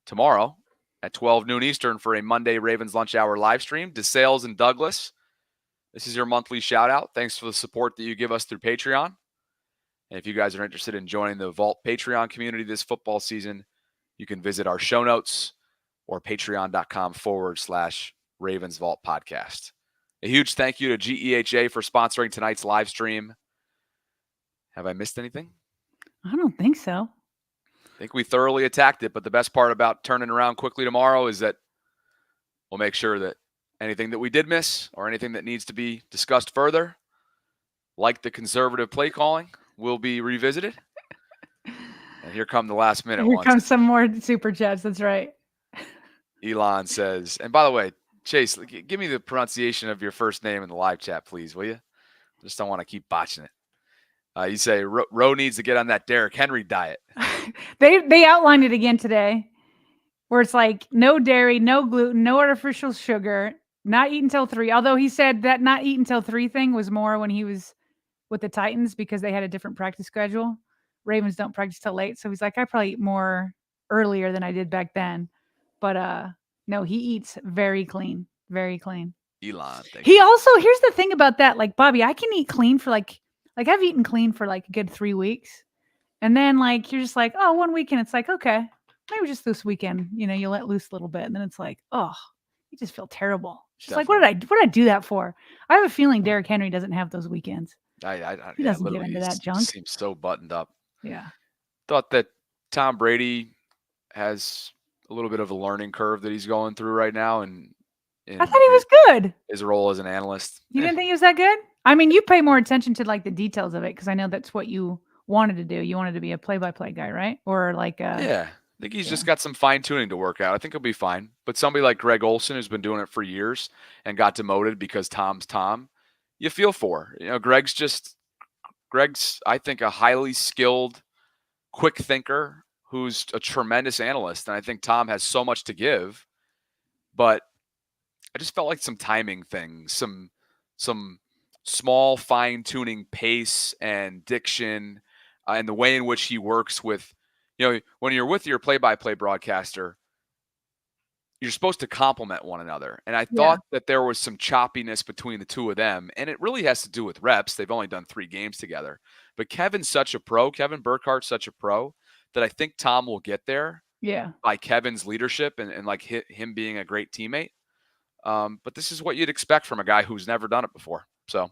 tomorrow at 12 noon Eastern for a Monday Ravens Lunch Hour live stream. DeSales and Douglas, this is your monthly shout out. Thanks for the support that you give us through Patreon. And if you guys are interested in joining the Vault Patreon community this football season, you can visit our show notes or patreon.com/RavensVault podcast. A huge thank you to GEHA for sponsoring tonight's live stream. Have I missed anything? I don't think so. I think we thoroughly attacked it, but the best part about turning around quickly tomorrow is that we'll make sure that anything that we did miss or anything that needs to be discussed further, like the conservative play calling, will be revisited. And here come the last minute Here ones. comes some more super chats. That's right. Elon says, and by the way, Chase, give me the pronunciation of your first name in the live chat, please, will you? I just don't want to keep botching it. You say Roe needs to get on that Derrick Henry diet. They outlined it again today, where it's like no dairy, no gluten, no artificial sugar, not eat until 3. Although he said that not eat until 3 thing was more when he was with the Titans because they had a different practice schedule. Ravens don't practice till late, so he's like, I probably eat more earlier than I did back then. But no, he eats very clean, very clean. Elon, He also, here's the thing about that, like Bobby, I can eat clean for like I've eaten clean for like a good 3 weeks. And then like you're just like, oh, 1 weekend, it's like, okay, maybe just this weekend, you let loose a little bit. And then it's like, oh, you just feel terrible. It's just Definitely. like, what did I do that for? I have a feeling Derrick Henry doesn't have those weekends. He doesn't get into that junk. Seems so buttoned up. Yeah. Thought that Tom Brady has a little bit of a learning curve that he's going through right now, and I thought he was good. His role as an analyst. You didn't think he was that good? I mean, you pay more attention to like the details of it because I know that's what you wanted to do. You wanted to be a play-by-play guy, right? Or like yeah. I think he's just got some fine tuning to work out. I think he'll be fine. But somebody like Greg Olson, who's been doing it for years and got demoted because Tom's Tom, you feel for. Greg's, I think, a highly skilled, quick thinker who's a tremendous analyst. And I think Tom has so much to give. But I just felt like some timing things, some small fine-tuning pace and diction and the way in which he works with, when you're with your play-by-play broadcaster, you're supposed to complement one another. And I thought that there was some choppiness between the two of them, and it really has to do with reps. They've only done 3 games together. But Kevin's such a pro, Kevin Burkhardt's such a pro, that I think Tom will get there by Kevin's leadership and like him being a great teammate. But this is what you'd expect from a guy who's never done it before. So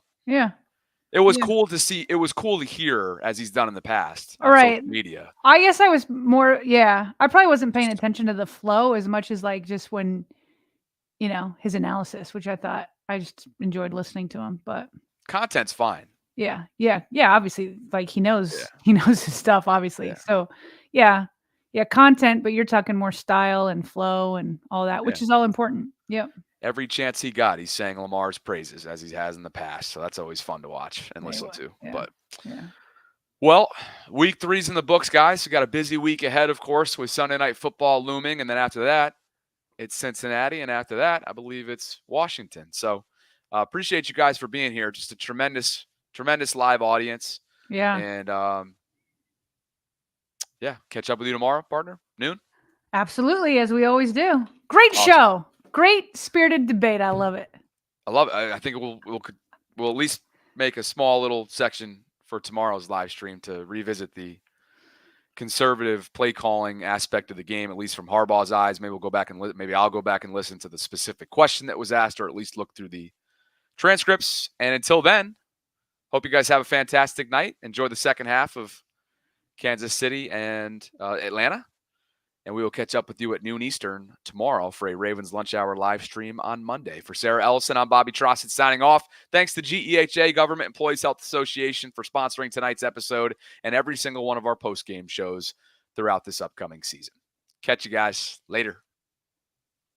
it was cool to see. It was cool to hear as he's done in the past on social media. I guess I was more, I probably wasn't paying attention to the flow as much as like just when, his analysis, which I just enjoyed listening to him. But content's fine. Yeah. Obviously, like he knows his stuff. Obviously, so content. But you're talking more style and flow and all that, which is all important. Yep. Every chance he got, he's sang Lamar's praises as he has in the past. So that's always fun to watch and listen to. But well, week 3's in the books, guys. We got a busy week ahead, of course, with Sunday Night Football looming, and then after that, it's Cincinnati, and after that, I believe it's Washington. So appreciate you guys for being here. Just a tremendous live audience. Yeah. And catch up with you tomorrow, partner. Noon. Absolutely, as we always do. Great show. Great spirited debate. I love it. I think we'll at least make a small little section for tomorrow's live stream to revisit the conservative play calling aspect of the game, at least from Harbaugh's eyes. Maybe I'll go back and listen to the specific question that was asked, or at least look through the transcripts. And until then, hope you guys have a fantastic night. Enjoy the second half of Kansas City and Atlanta. And we will catch up with you at noon Eastern tomorrow for a Ravens Lunch Hour live stream on Monday. For Sarah Ellison, I'm Bobby Trossett signing off. Thanks to GEHA, Government Employees Health Association, for sponsoring tonight's episode and every single one of our post-game shows throughout this upcoming season. Catch you guys later.